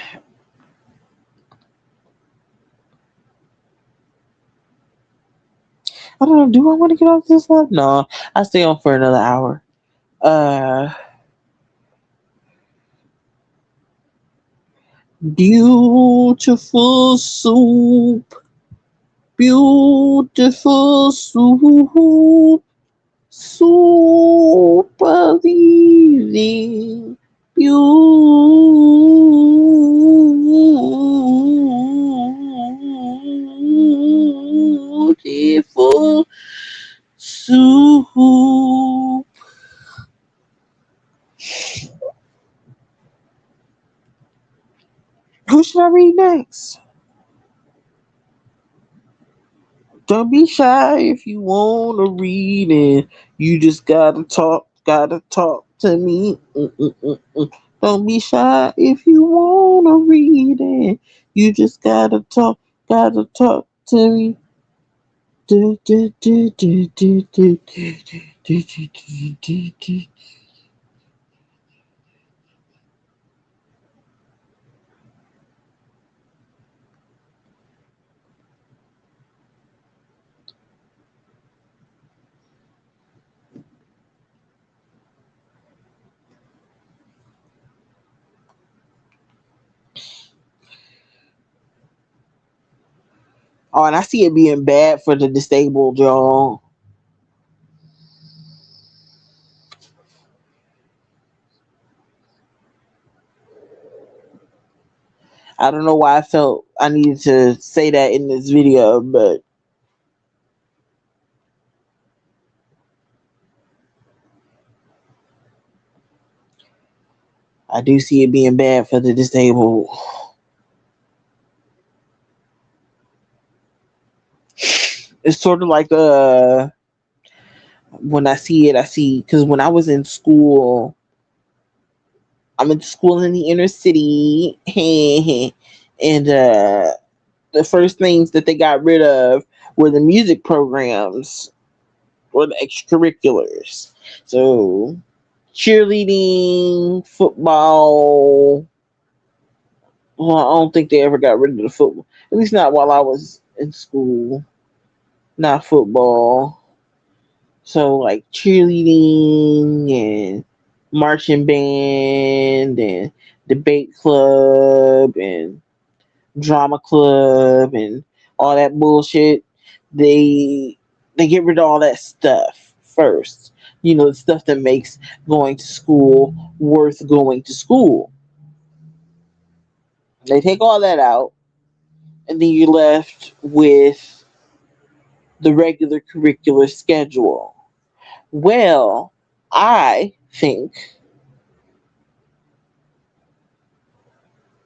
I don't know. Do I want to get off this live? No, I stay on for another hour. Uh, beautiful soup. Beautiful soup. Super easy. Beautiful soup. Who should I read next? Don't be shy if you wanna read it. You just gotta talk to me. Mm-mm-mm-mm. Don't be shy if you wanna read it. You just gotta talk to me. Do, do, do, do, do, do, do, do, do, do, do, do. Oh, and I see it being bad for the disabled, y'all. I don't know why I felt I needed to say that in this video, but I do see it being bad for the disabled. It's sort of like when I see it, I see because when I was in school, I'm in school in the inner city, and the first things that they got rid of were the music programs or the extracurriculars. So cheerleading, football. Well, I don't think they ever got rid of the football. At least not while I was in school. Not football. So like cheerleading and marching band and debate club and drama club and all that bullshit. They they get rid of all that stuff first. You know, the stuff that makes going to school worth going to school. They take all that out, and then you're left with the regular curricular schedule. Well, I think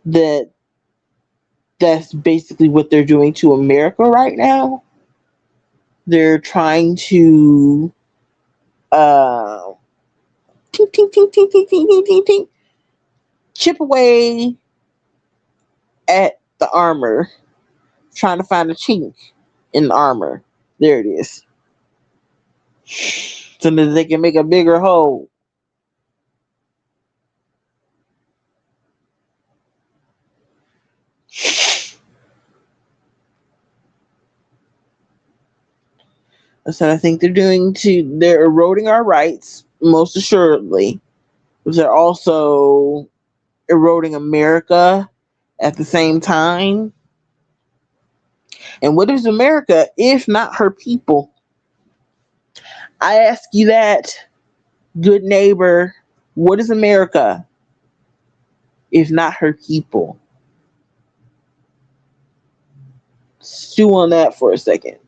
that that's basically what they're doing to America right now. They're trying to uh, ting, ting, ting, ting, ting, ting, ting, ting, ting, chip away at the armor, trying to find a chink in the armor. There it is. So that they can make a bigger hole. That's what I think they're doing to they're eroding our rights, most assuredly. But they're also eroding America at the same time. And what is America if not her people? I ask you that, good neighbor. What is America if not her people? Stew on that for a second.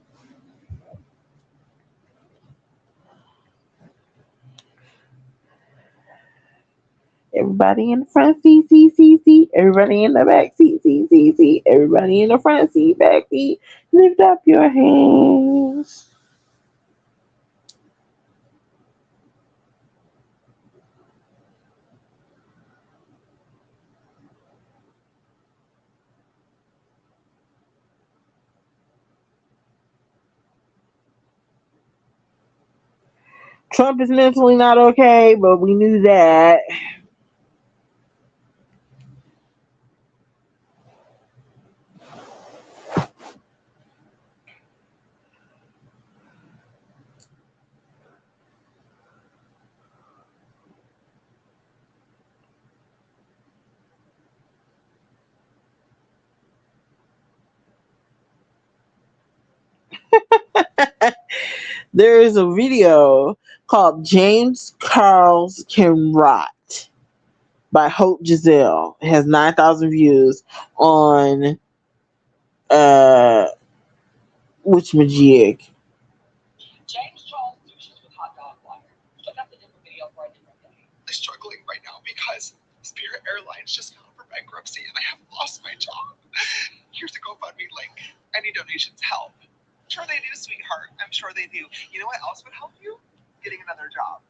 Everybody in the front seat, seat, seat, seat. Everybody in the back seat, seat, seat, seat. Everybody in the front seat, back seat. Lift up your hands. Trump is mentally not okay, but we knew that. There is a video called James Carl's Can Rot by Hope Giselle. It has 9,000 views on uh Witchmajig. bankruptcy and I have lost my job. Here's a GoFundMe link. Any donations help. Sure they do, sweetheart. I'm sure they do. You know what else would help you? Getting another job.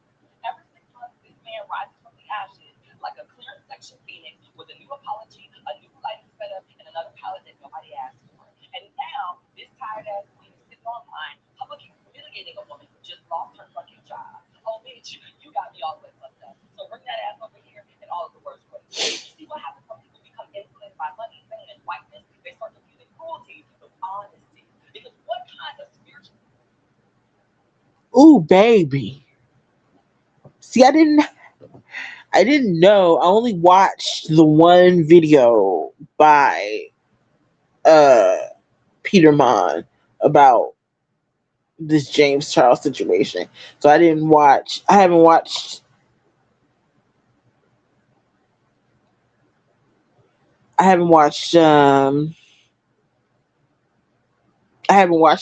Every 6 months, this man rises from the ashes like a clear section phoenix with a new apology, a new lighting setup, and another palette that nobody asked for. And now, this tired ass queen is sitting online, publicly humiliating a woman who just lost her fucking job. Oh, bitch, you got me all the way fucked up. So bring that ass over here in all of the worst ways. You see what happens when people become influenced by money, fame, and whiteness? They start confusing cruelty with honesty. Because what kind of spiritual. Ooh, baby. See, I didn't know. I only watched the one video by uh Peter Mon about this James Charles situation. So I haven't watched I haven't watched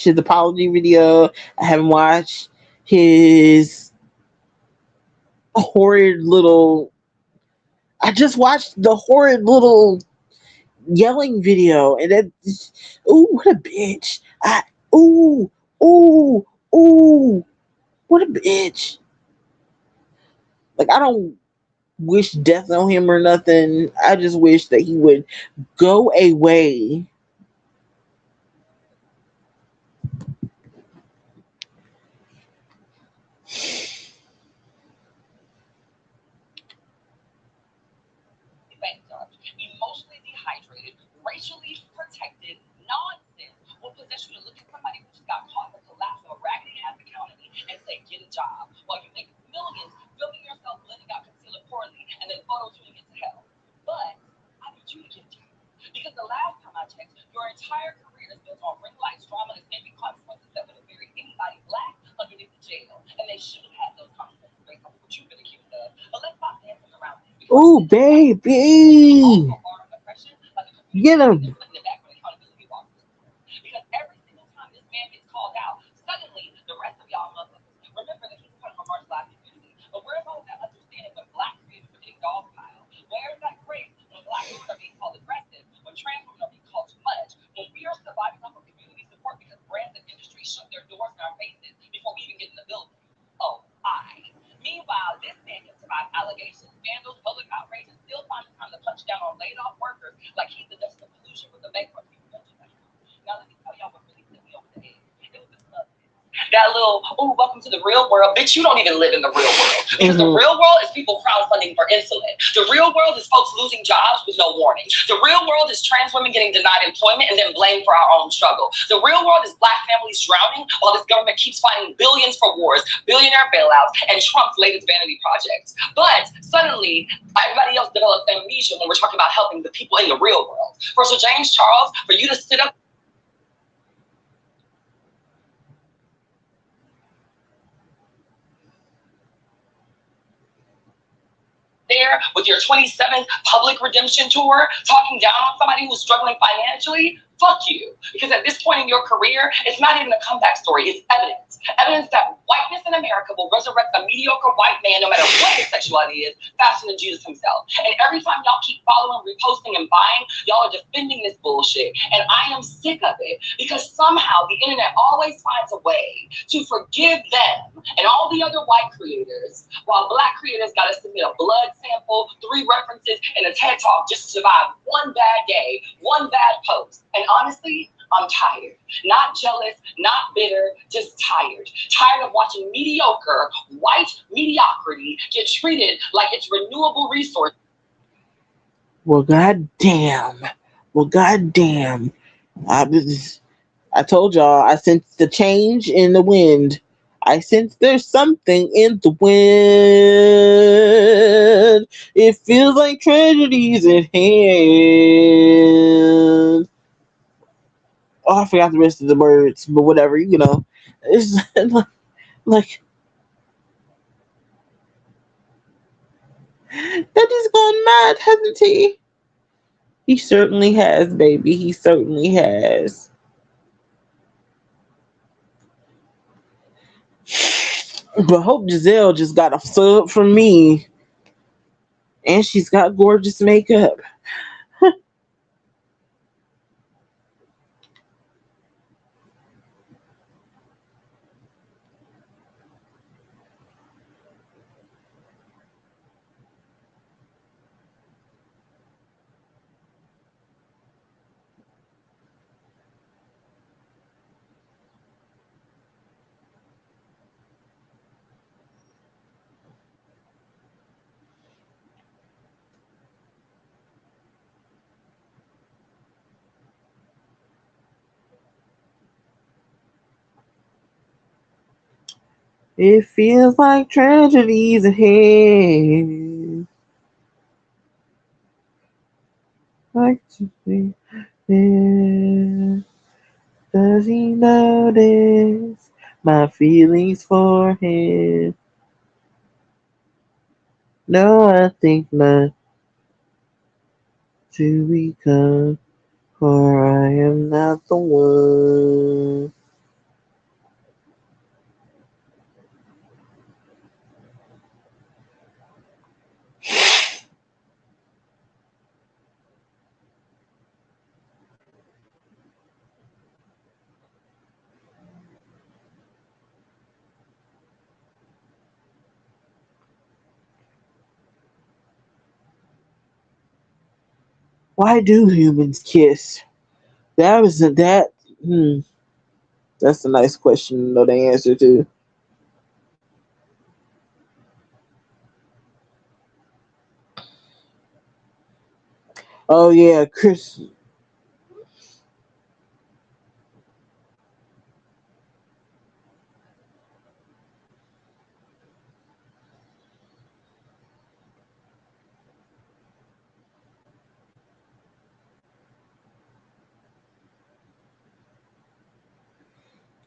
his apology video. I haven't watched his horrid little I just watched the horrid little yelling video and that ooh, what a bitch. Ooh, ooh, ooh, what a bitch. Like I don't wish death on him or nothing. I just wish that he would go away. Banked up, emotionally dehydrated, racially protected nonsense will possess you to look at somebody who just got caught in the collapse of a raggedy ass economy and say, get a job, while you make millions filming yourself blending out concealer poorly and then photo shooting it to hell. But I need you to get a job. Because the last time I checked, your entire career is built on ring lights, drama, and escaping consequences that would have buried anybody black underneath the jail. And they should have had those consequences based on what you've been accused of. But let's stop dancing around this because Ooh, also baby. are oppression, like a community Get policing him. and putting it back when accountability walks this court. Because every single time this man gets called out, suddenly the rest of y'all motherfuckers remember that he's part of a marginalized community. But where's all that understanding when black creators are getting dogpiled? Where's that grace when black women are being called aggressive? When trans women are being called too much? When we are surviving off of community support because brands and industries shut their doors in our faces before we even get in the building? Oh, I. Meanwhile, this man can survive allegations, scandals, public outrage, and still find the time to punch down on laid off workers like he's the juxtaposition with the bankruptcy prevention. Now, let me tell y'all what really put me over the edge. It was this love. That little, oh, welcome to the real world. Bitch, you don't even live in the real world. Because the real world is people crowdfunding for insulin. The real world is folks losing jobs with no warning. The real world is trans women getting denied employment and then blamed for our own struggle. The real world is black families drowning while this government keeps finding billions for wars, billionaire bailouts, and Trump's latest vanity projects. But suddenly, everybody else develops amnesia when we're talking about helping the people in the real world. For Sir James Charles, for you to sit up there with your 27th public redemption tour, talking down on somebody who's struggling financially, fuck you. Because at this point in your career, it's not even a comeback story, it's evidence. Evidence that whiteness in America will resurrect a mediocre white man, no matter what his sexuality is, faster than Jesus himself. And every time y'all keep following, reposting, and buying, y'all are defending this bullshit. And I am sick of it because somehow the internet always finds a way to forgive them and all the other white creators, while black creators got to submit a blood sample, 3 references, and a TED Talk just to survive one bad day, one bad post. And honestly, I'm tired. Not jealous, not bitter, just tired. Tired of watching mediocre, white mediocrity get treated like it's renewable resource. Well, goddamn. Well, goddamn. I was. I told y'all. I sensed the change in the wind. I sense there's something in the wind. It feels like tragedies at hand. Oh, I forgot the rest of the words, but whatever, you know. It's like that has gone mad, hasn't he? He certainly has, baby. He certainly has. But Hope Giselle just got a sub from me, and she's got gorgeous makeup. It feels like tragedies ahead. Like to be there. Does he notice my feelings for him? No, I think not to become, for I am not the one. Why do humans kiss? That was that. Hmm, that's a nice question to know the answer to. Oh yeah, Chris.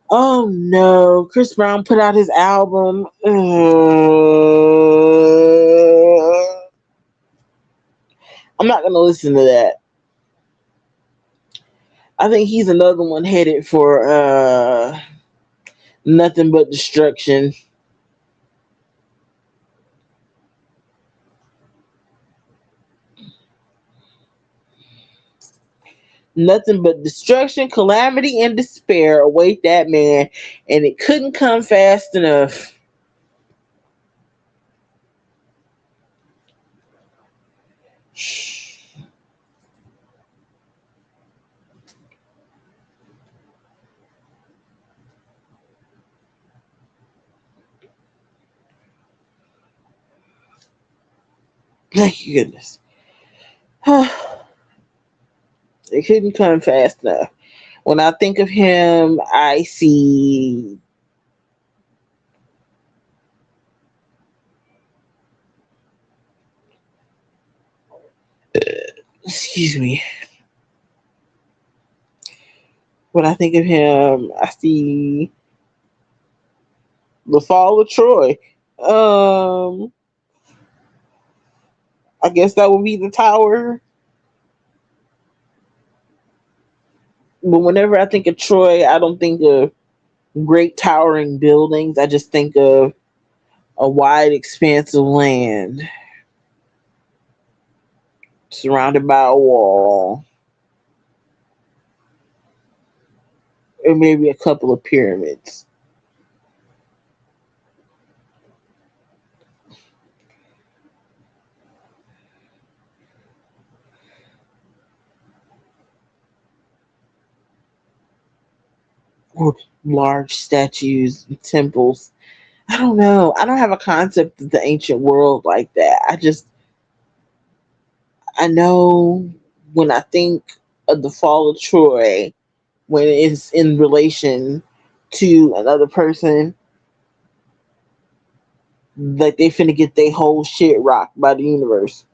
Oh no, Chris Brown put out his album. I'm not gonna listen to that. I think he's another one headed for nothing but destruction. Nothing but destruction, calamity, and despair await that man, and it couldn't come fast enough. Thank you, goodness. It couldn't come fast enough. When I think of him, I see, excuse me, when I think of him, I see the fall of Troy. Um, I guess that would be the tower. But whenever I think of Troy, I don't think of great towering buildings. I just think of a wide expanse of land surrounded by a wall, or maybe a couple of pyramids, or large statues, and temples. I don't know. I don't have a concept of the ancient world like that. I know when I think of the fall of Troy, when it's in relation to another person, like they finna get their whole shit rocked by the universe.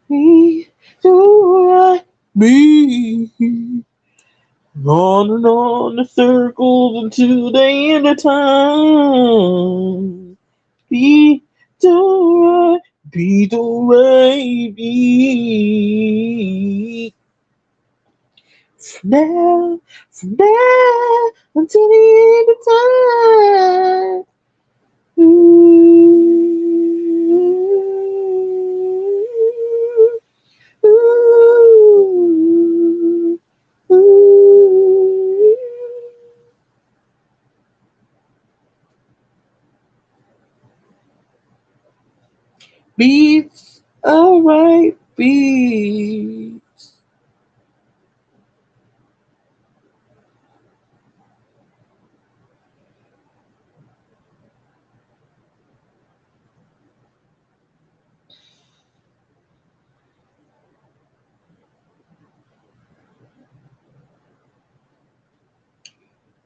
Me, do I be on and on the circles until the end of time? Be do I be do I be from now until the end of time. Ooh, ooh, ooh. Beats, alright, beats.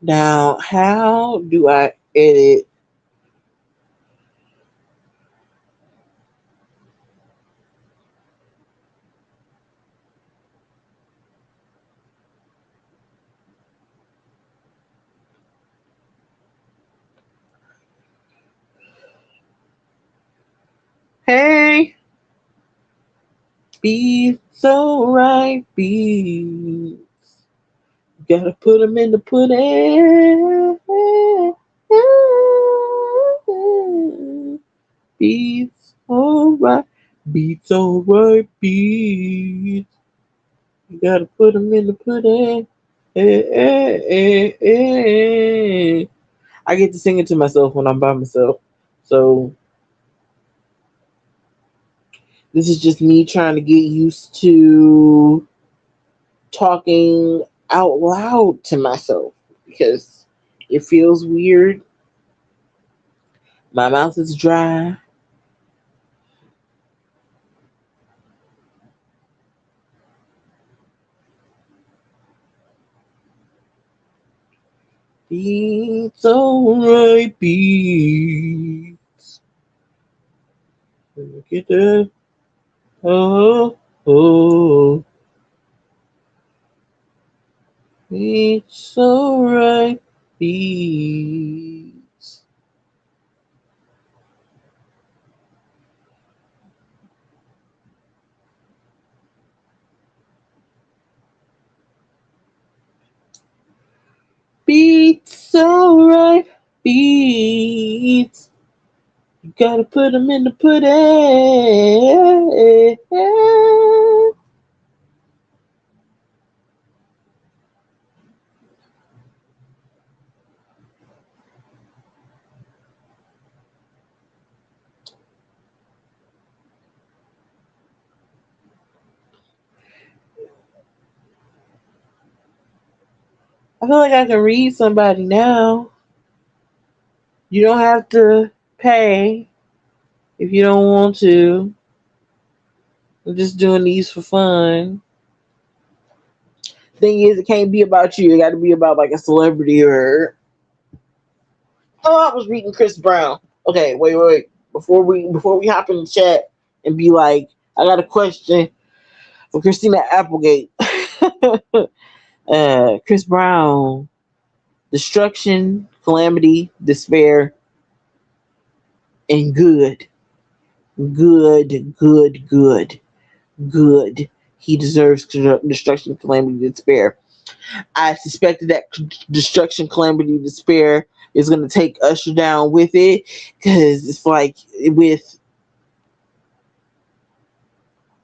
Now, how do I edit? Hey, be so right, be. Gotta put them in the pudding. Beats alright, beats alright, beats. You gotta put them in the pudding. I get to sing it to myself when I'm by myself. So this is just me trying to get used to talking out loud to myself because it feels weird. My mouth is dry. Beats alright, beats. Look at that. Oh, oh. Beats alright, beats. Beats alright, beats. You gotta put them in the pudding. I feel like I can read somebody now. You don't have to pay if you don't want to. I'm just doing these for fun. Thing is, it can't be about you. It got to be about like a celebrity or. Oh, I was reading Chris Brown. Okay, wait. Before we hop in the chat and be like, I got a question for Christina Applegate. Chris Brown, destruction, calamity, despair, and good, good, good. He deserves destruction, calamity, despair. I suspected that destruction, calamity, despair is going to take Usher down with it because it's like with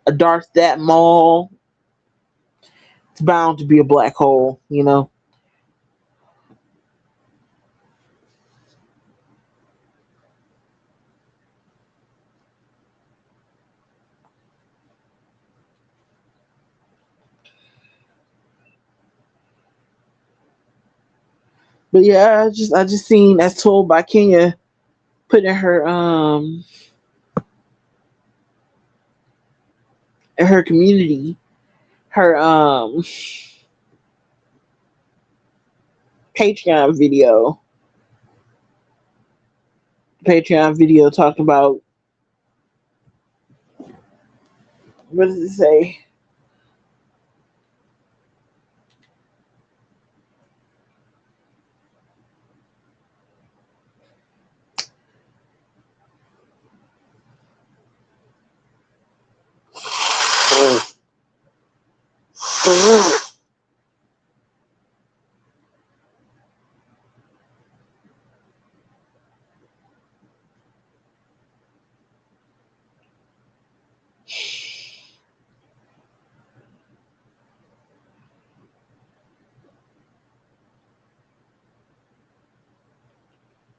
a Darth that mall, it's bound to be a black hole, you know. But yeah, I just seen as told by Kenya putting her community her Patreon video talking about what does it say?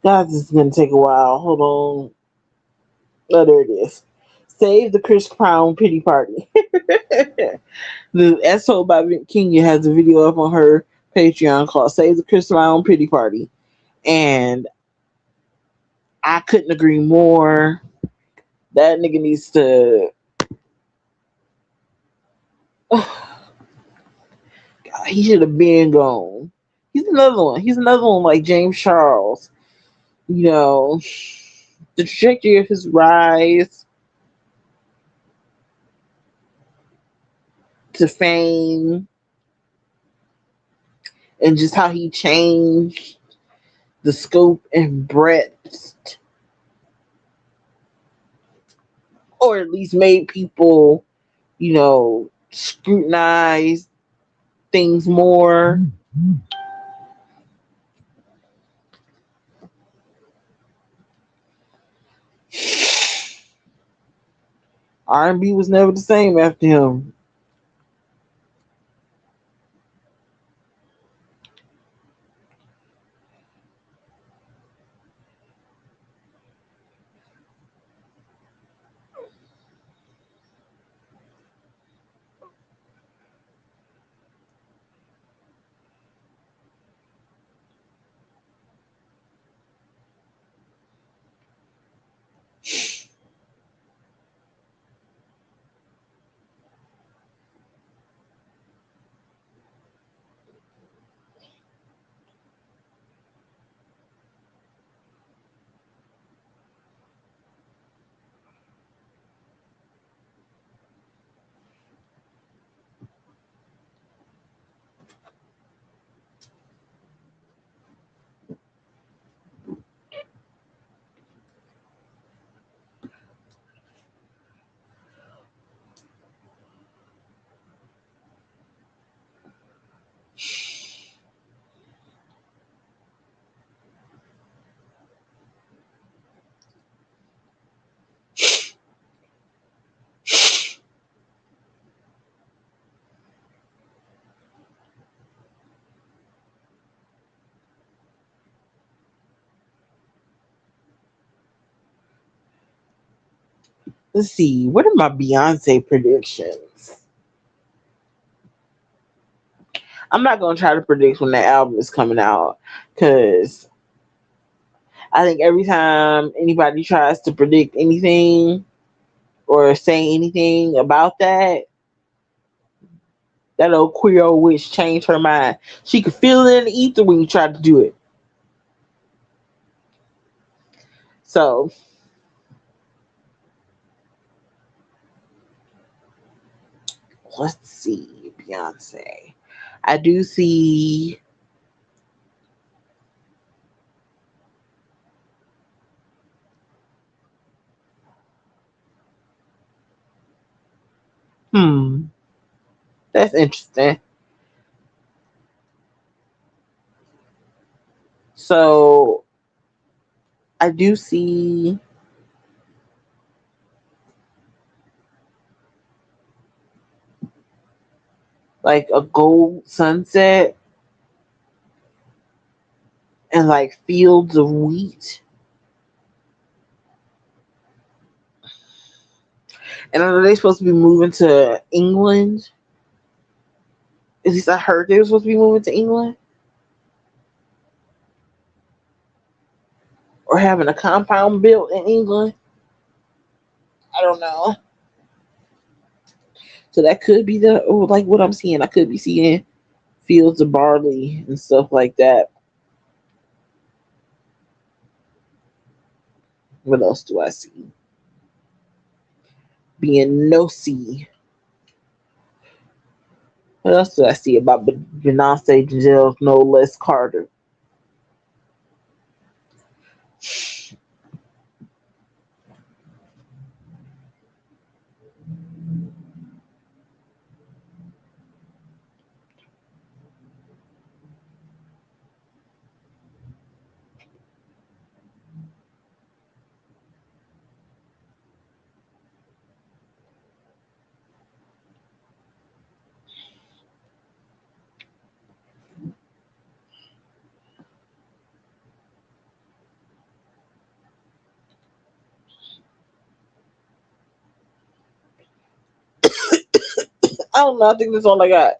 God, this is gonna take a while. Hold on. Oh, there it is. Save the Chris Brown pity party. The as told by Kenya has a video up on her Patreon called "Save the Chris Brown Pity Party," and I couldn't agree more. That nigga needs to. He should have been gone. He's another one. He's another one like James Charles. You know, the trajectory of his rise to fame and just how he changed the scope and breadth, or at least made people, scrutinize things more. R&B was never the same after him. Let's see. What are my Beyonce predictions? I'm not gonna try to predict when that album is coming out because I think every time anybody tries to predict anything or say anything about that, that old Creole witch changed her mind. She could feel it in the ether when you tried to do it. So let's see, Beyonce. I do see. Hmm, that's interesting. So I do see like a gold sunset and like fields of wheat. And are they supposed to be moving to England? At least I heard they were supposed to be moving to England or having a compound built in England. I don't know. So that could be like what I'm seeing. I could be seeing fields of barley and stuff like that. What else do I see? Being nosy. What else do I see about Beyonce, Giselle, no less Carter? I don't know. I think that's all I got.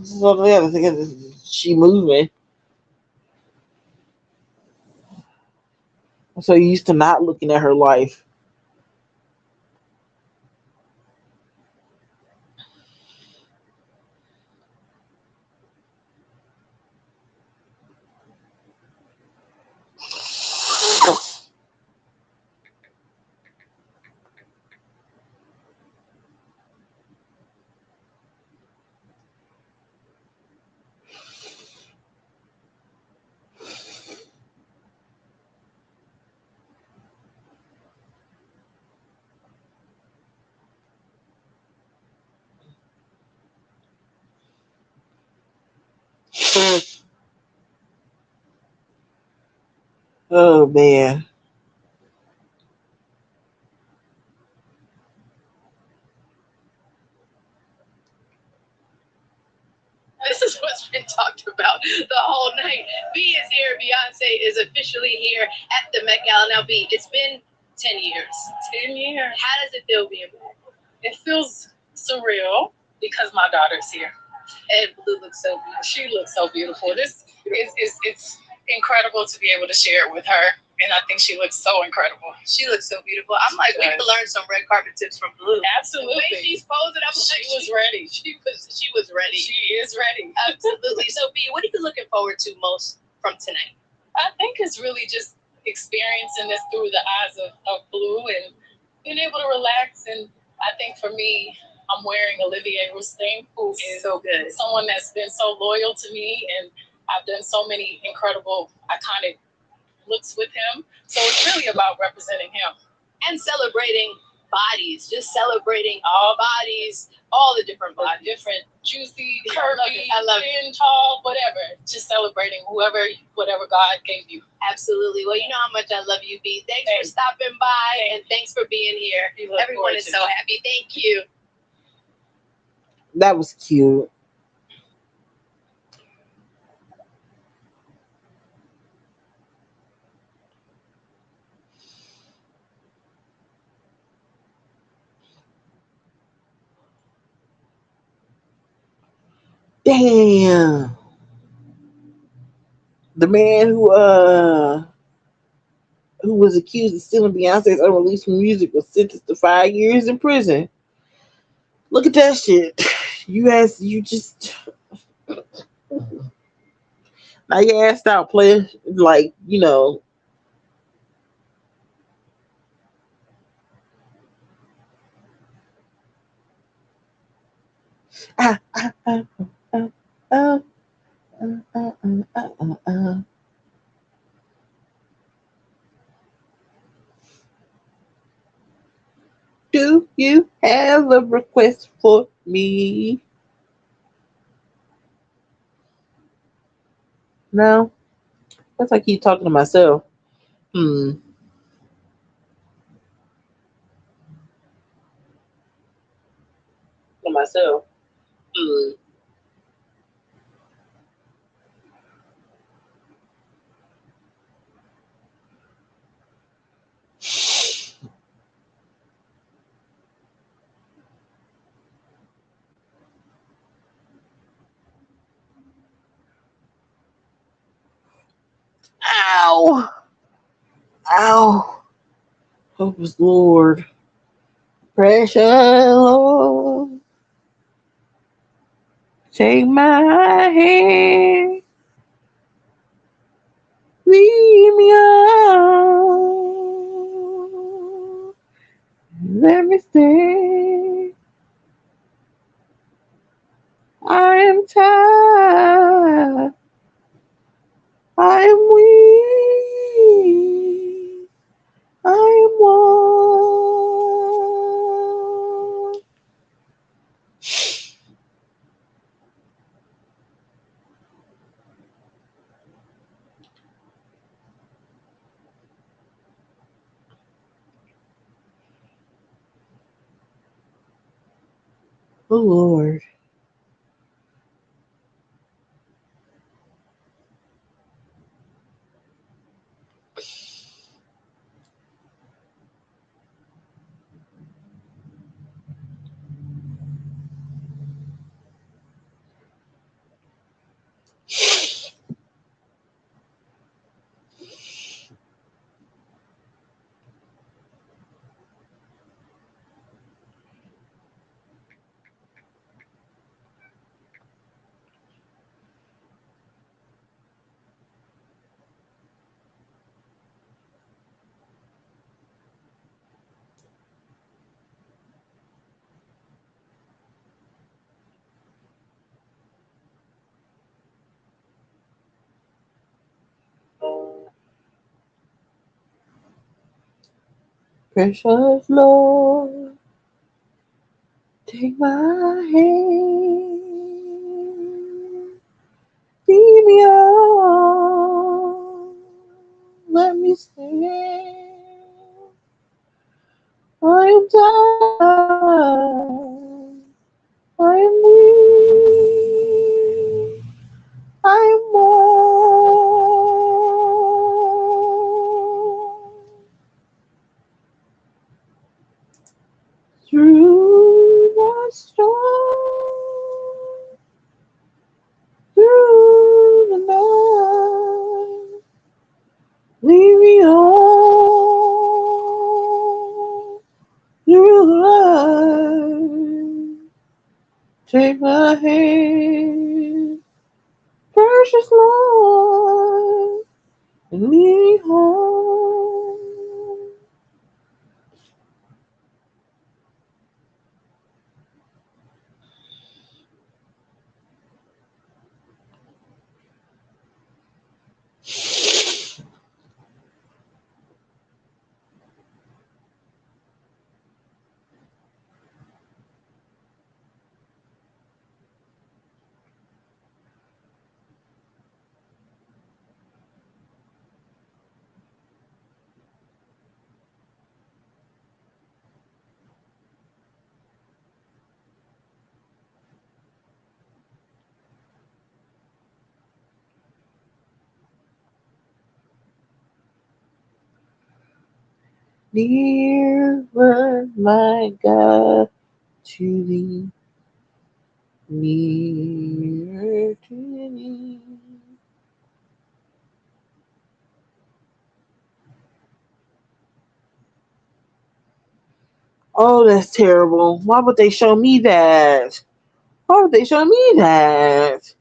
So yeah, I think she moving. I'm so used to not looking at her life. Oh man. This is what's been talked about the whole night. B is here. Beyonce is officially here at the Met Gala. Now, B, it's been 10 years. 10 years. How does it feel being back? It feels surreal because my daughter's here. And Blue looks so beautiful. She looks so beautiful. This is it's incredible to be able to share it with her. And I think she looks so incredible. She looks so beautiful. I'm like, we could learn some red carpet tips from Blue. Absolutely. The way she's posing, I'm like, she was ready. She was ready. She is ready. Absolutely. So B, what are you looking forward to most from tonight? I think it's really just experiencing this through the eyes of Blue and being able to relax. And I think for me, I'm wearing Olivier Rousteing, who is so good. Someone that's been so loyal to me, and I've done so many incredible, iconic looks with him. So it's really about representing him and celebrating bodies, just celebrating all bodies, all the different bodies, different juicy, curvy, I love thin, tall, whatever. Just celebrating whatever God gave you. Absolutely. Well, you know how much I love you, B. Thanks for stopping by, and thanks for being here. Everyone is so happy. Thank you. That was cute. Damn. The man who was accused of stealing Beyonce's unreleased music was sentenced to 5 years in prison. Look at that shit. You just now you asked out player like, ah, ah, ah, ah, ah, ah. Do you have a request for me? No? That's I keep talking to myself. Hmm. To myself. Hmm. Ow! Ow! Help us, Lord. Precious Lord. Take my hand. Lead me on. Let me stay. I am tired. I am weak. I am one. Oh Lord. Precious Lord. Take my hand. singing. I am tired. I am weak. I am worn through the storm, through the night. Lead me on through the light. Take my hand, precious Lord, and lead me home. Nearer, my God, to thee, nearer to thee. Oh, that's terrible. Why would they show me that? Why would they show me that?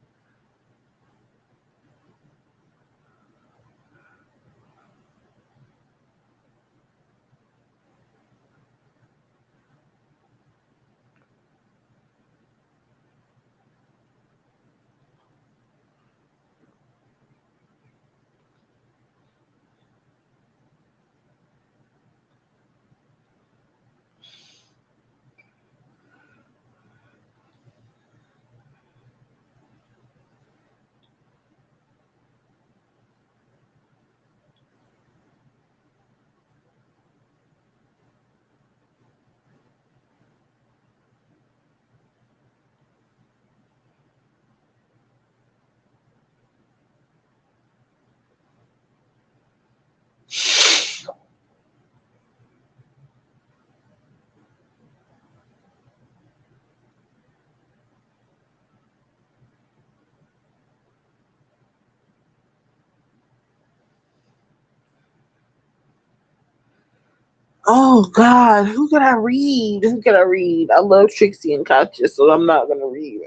Oh God, who could I read? Who could I read? I love Trixie and Katya, so I'm not gonna read.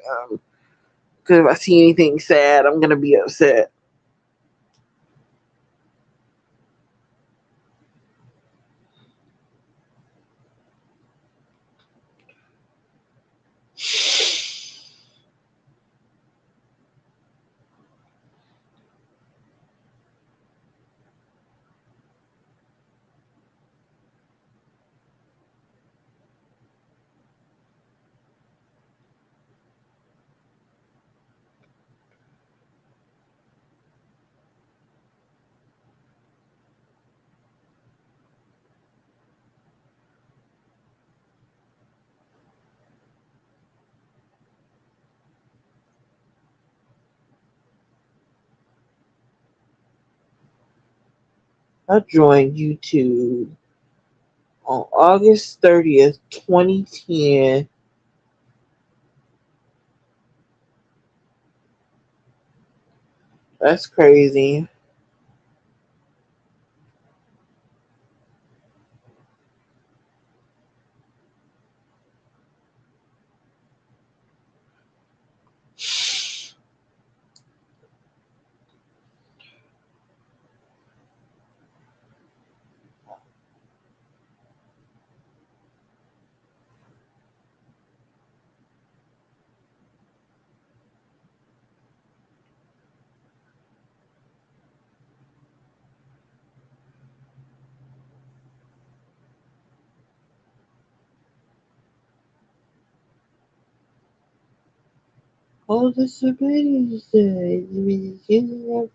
Because if I see anything sad, I'm gonna be upset. I joined YouTube on August 30th, 2010. That's crazy. All the celebrities say,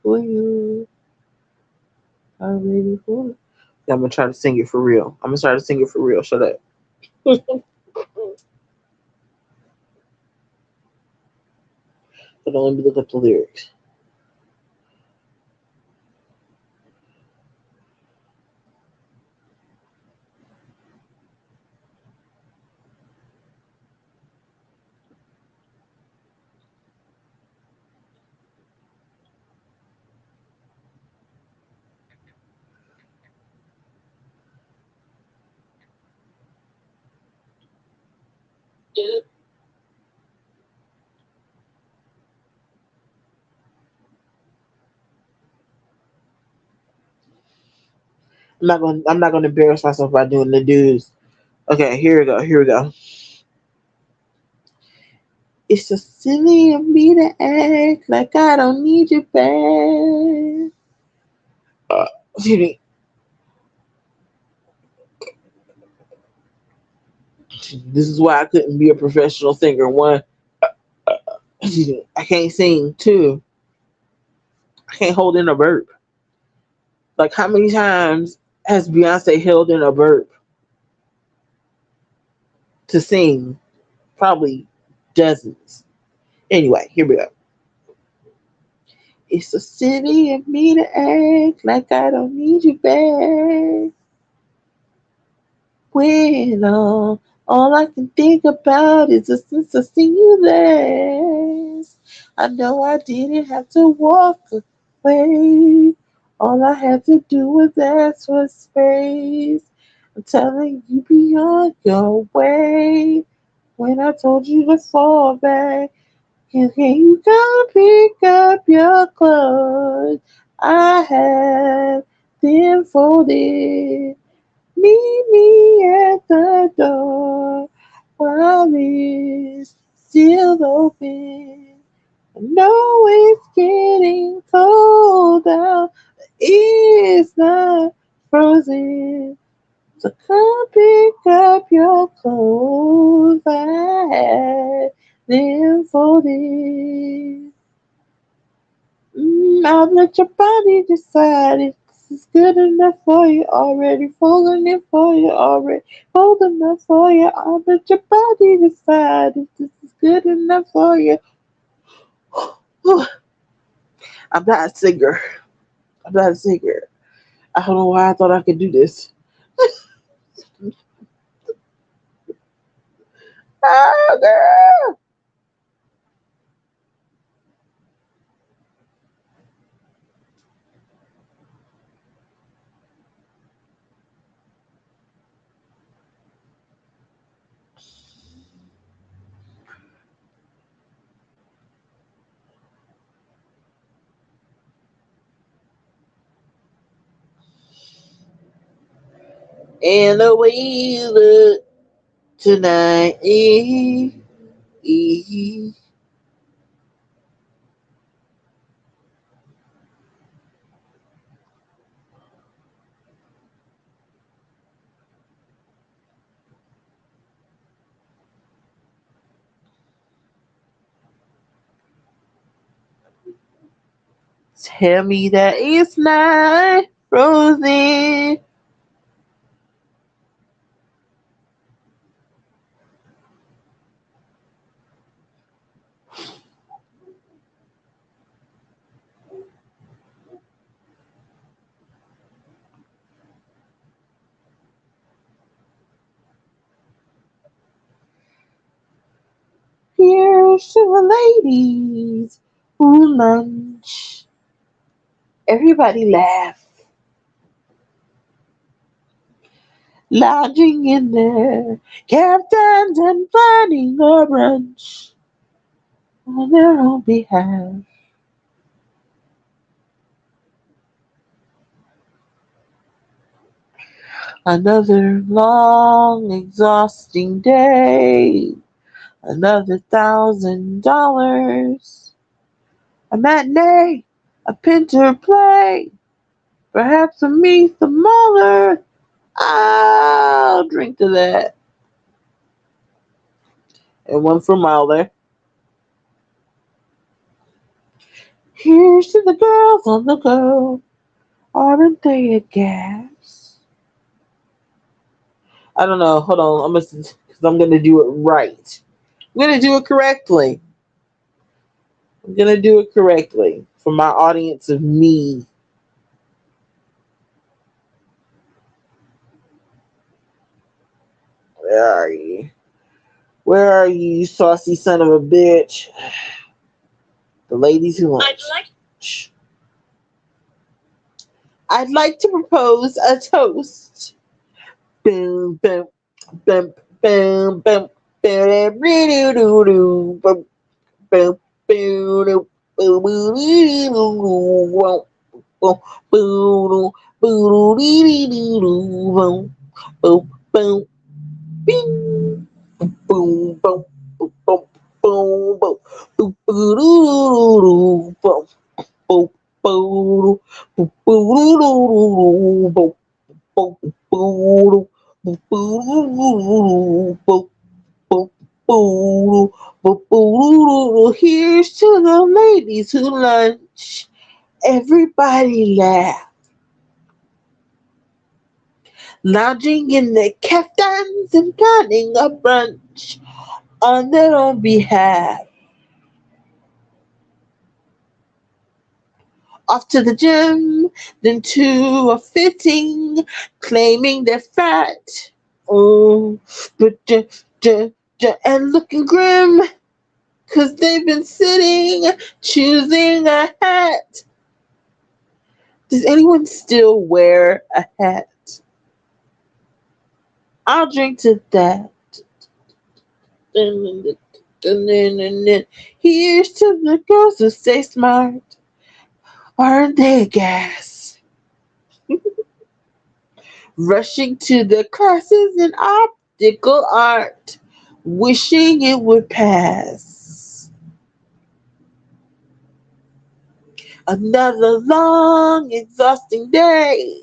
for you. Already full. Yeah, I'm gonna try to sing it for real. I'm gonna try to sing it for real. Shut up. But let me look up the lyrics. I'm not gonna embarrass myself by doing the dudes. Okay, here we go. Here we go. It's so silly of me to act like I don't need you back. Excuse me. This is why I couldn't be a professional singer. One, excuse me, I can't sing. Two, I can't hold in a burp. Like, how many times has Beyonce held in a burp to sing? Probably dozens. Anyway, here we go. It's so silly of me to act like I don't need you back. When all I can think about is the sense of seeing you last. I know I didn't have to walk away. All I had to do was ask for space. I'm telling you, be on your way. When I told you to fall back, can you come pick up your clothes? I have them folded. Meet me at the door while it's still open. I know it's getting cold out. It's not frozen. So come pick up your clothes. I had them folded. I'll let your body decide if this is good enough for you already. Folding it for you already. Fold enough for you. I'll let your body decide if this is good enough for you. I'm not a singer. I'm not a singer. I don't know why I thought I could do this. Oh, girl. And the way you look tonight. Tell me that it's not frozen. Here's to the ladies who lunch. Everybody laugh, lounging in their caftans and planning a brunch on their own behalf. Another long, exhausting day. Another $1,000. A matinee, a pinter play. Perhaps a meet the mother. I'll drink to that. And one for Mahler. Here's to the girls on the go. Aren't they a gas? I don't know. Hold on. Because I'm gonna do it right. I'm gonna do it correctly. I'm gonna do it correctly for my audience of me. Where are you? Where are you, you saucy son of a bitch? The ladies who lunch. I'd like to propose a toast. Boom, boom, boom, boom, boom, boom, boom, boom, boom, boom, boom, bing, boom, boom, boom, boom, boom, boom, boom, boom, boom, boom, boom, boom, boom, boom, boom, here's to the ladies who lunch. Everybody laugh, lounging in their caftans and planning a brunch on their own behalf. Off to the gym, then to a fitting, claiming they're fat. Oh, but and looking grim, 'cause they've been sitting, choosing a hat. Does anyone still wear a hat? I'll drink to that. Here's to the girls who stay smart. Aren't they a gas? Rushing to their classes in optical art, wishing it would pass. Another long, exhausting day.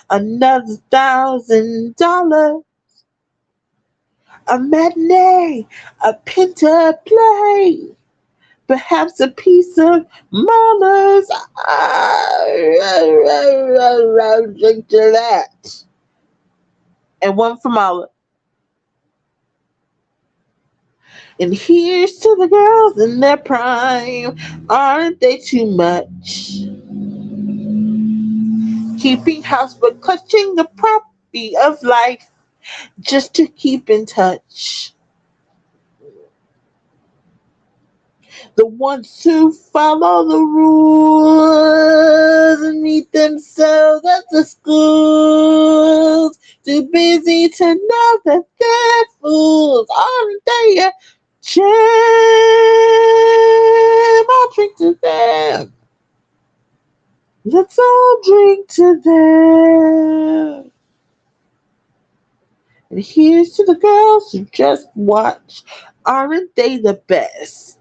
Another $1,000. A matinee, a pinta play, perhaps a piece of Mama's. I'll drink to that. And one for Mala. And here's to the girls in their prime. Aren't they too much? Keeping house but clutching the property of life just to keep in touch. The ones who follow the rules and meet themselves at the schools. Too busy to know that they're fools. Aren't they a gem? I'll drink to them. Let's all drink to them. And here's to the girls who just watch. Aren't they the best?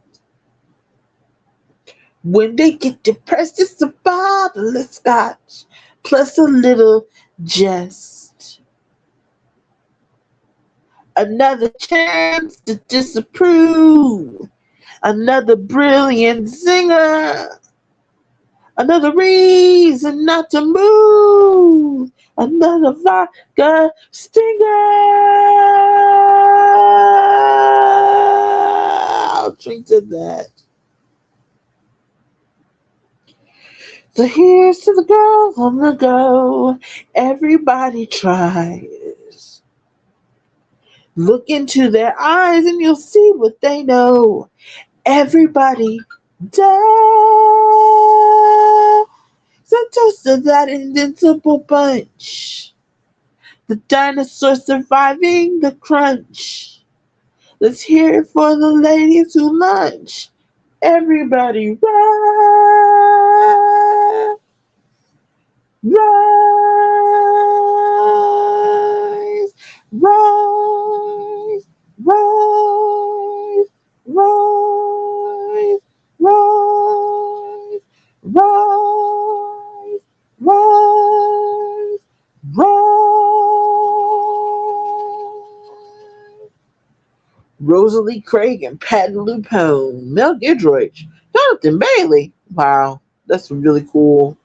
When they get depressed, it's a bottle of scotch plus a little jest. Another chance to disapprove. Another brilliant singer. Another reason not to move. Another vodka stinger. I'll drink to that. So here's to the girls on the go. Everybody tries. Look into their eyes and you'll see what they know. Everybody does. So toast to that invincible bunch. The dinosaur surviving the crunch. Let's hear it for the ladies who lunch. Everybody rise. Rise, rise, rise, rise, rise, rise, rise, rise. Rosalie Craig and Patty Lupone, Mel Gidroych, Jonathan Bailey. Wow, that's really cool.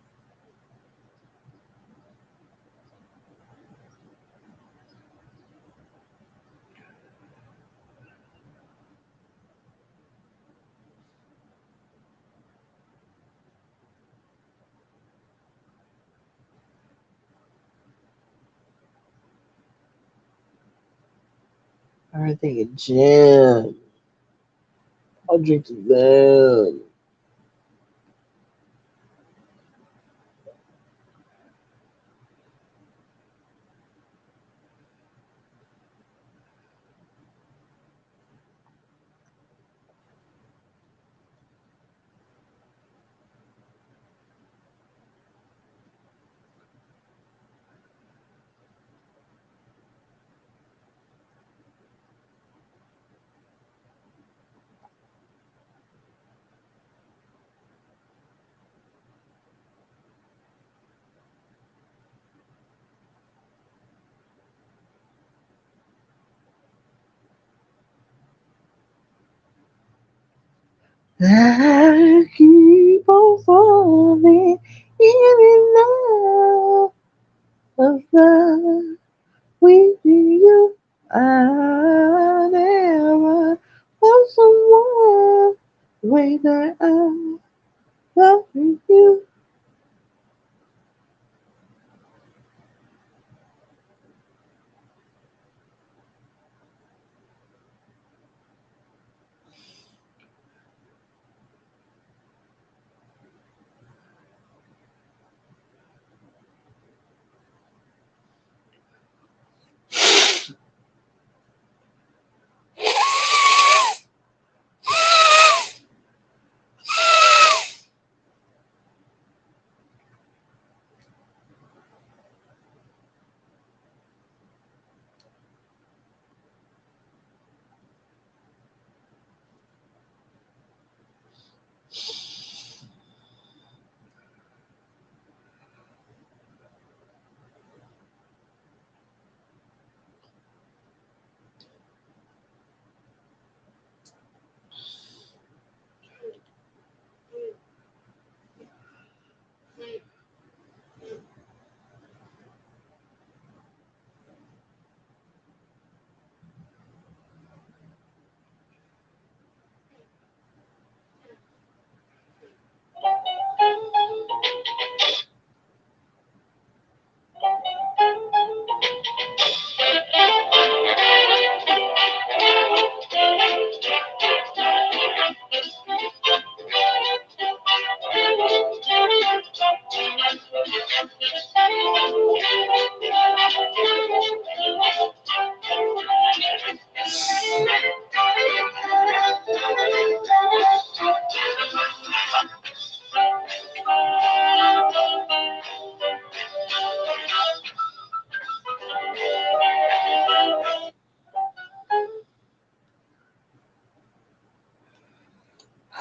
Everything gin. I'll drink to them. I keep on falling in and out of love with you. I never want someone the way that I love you.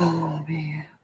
Oh man.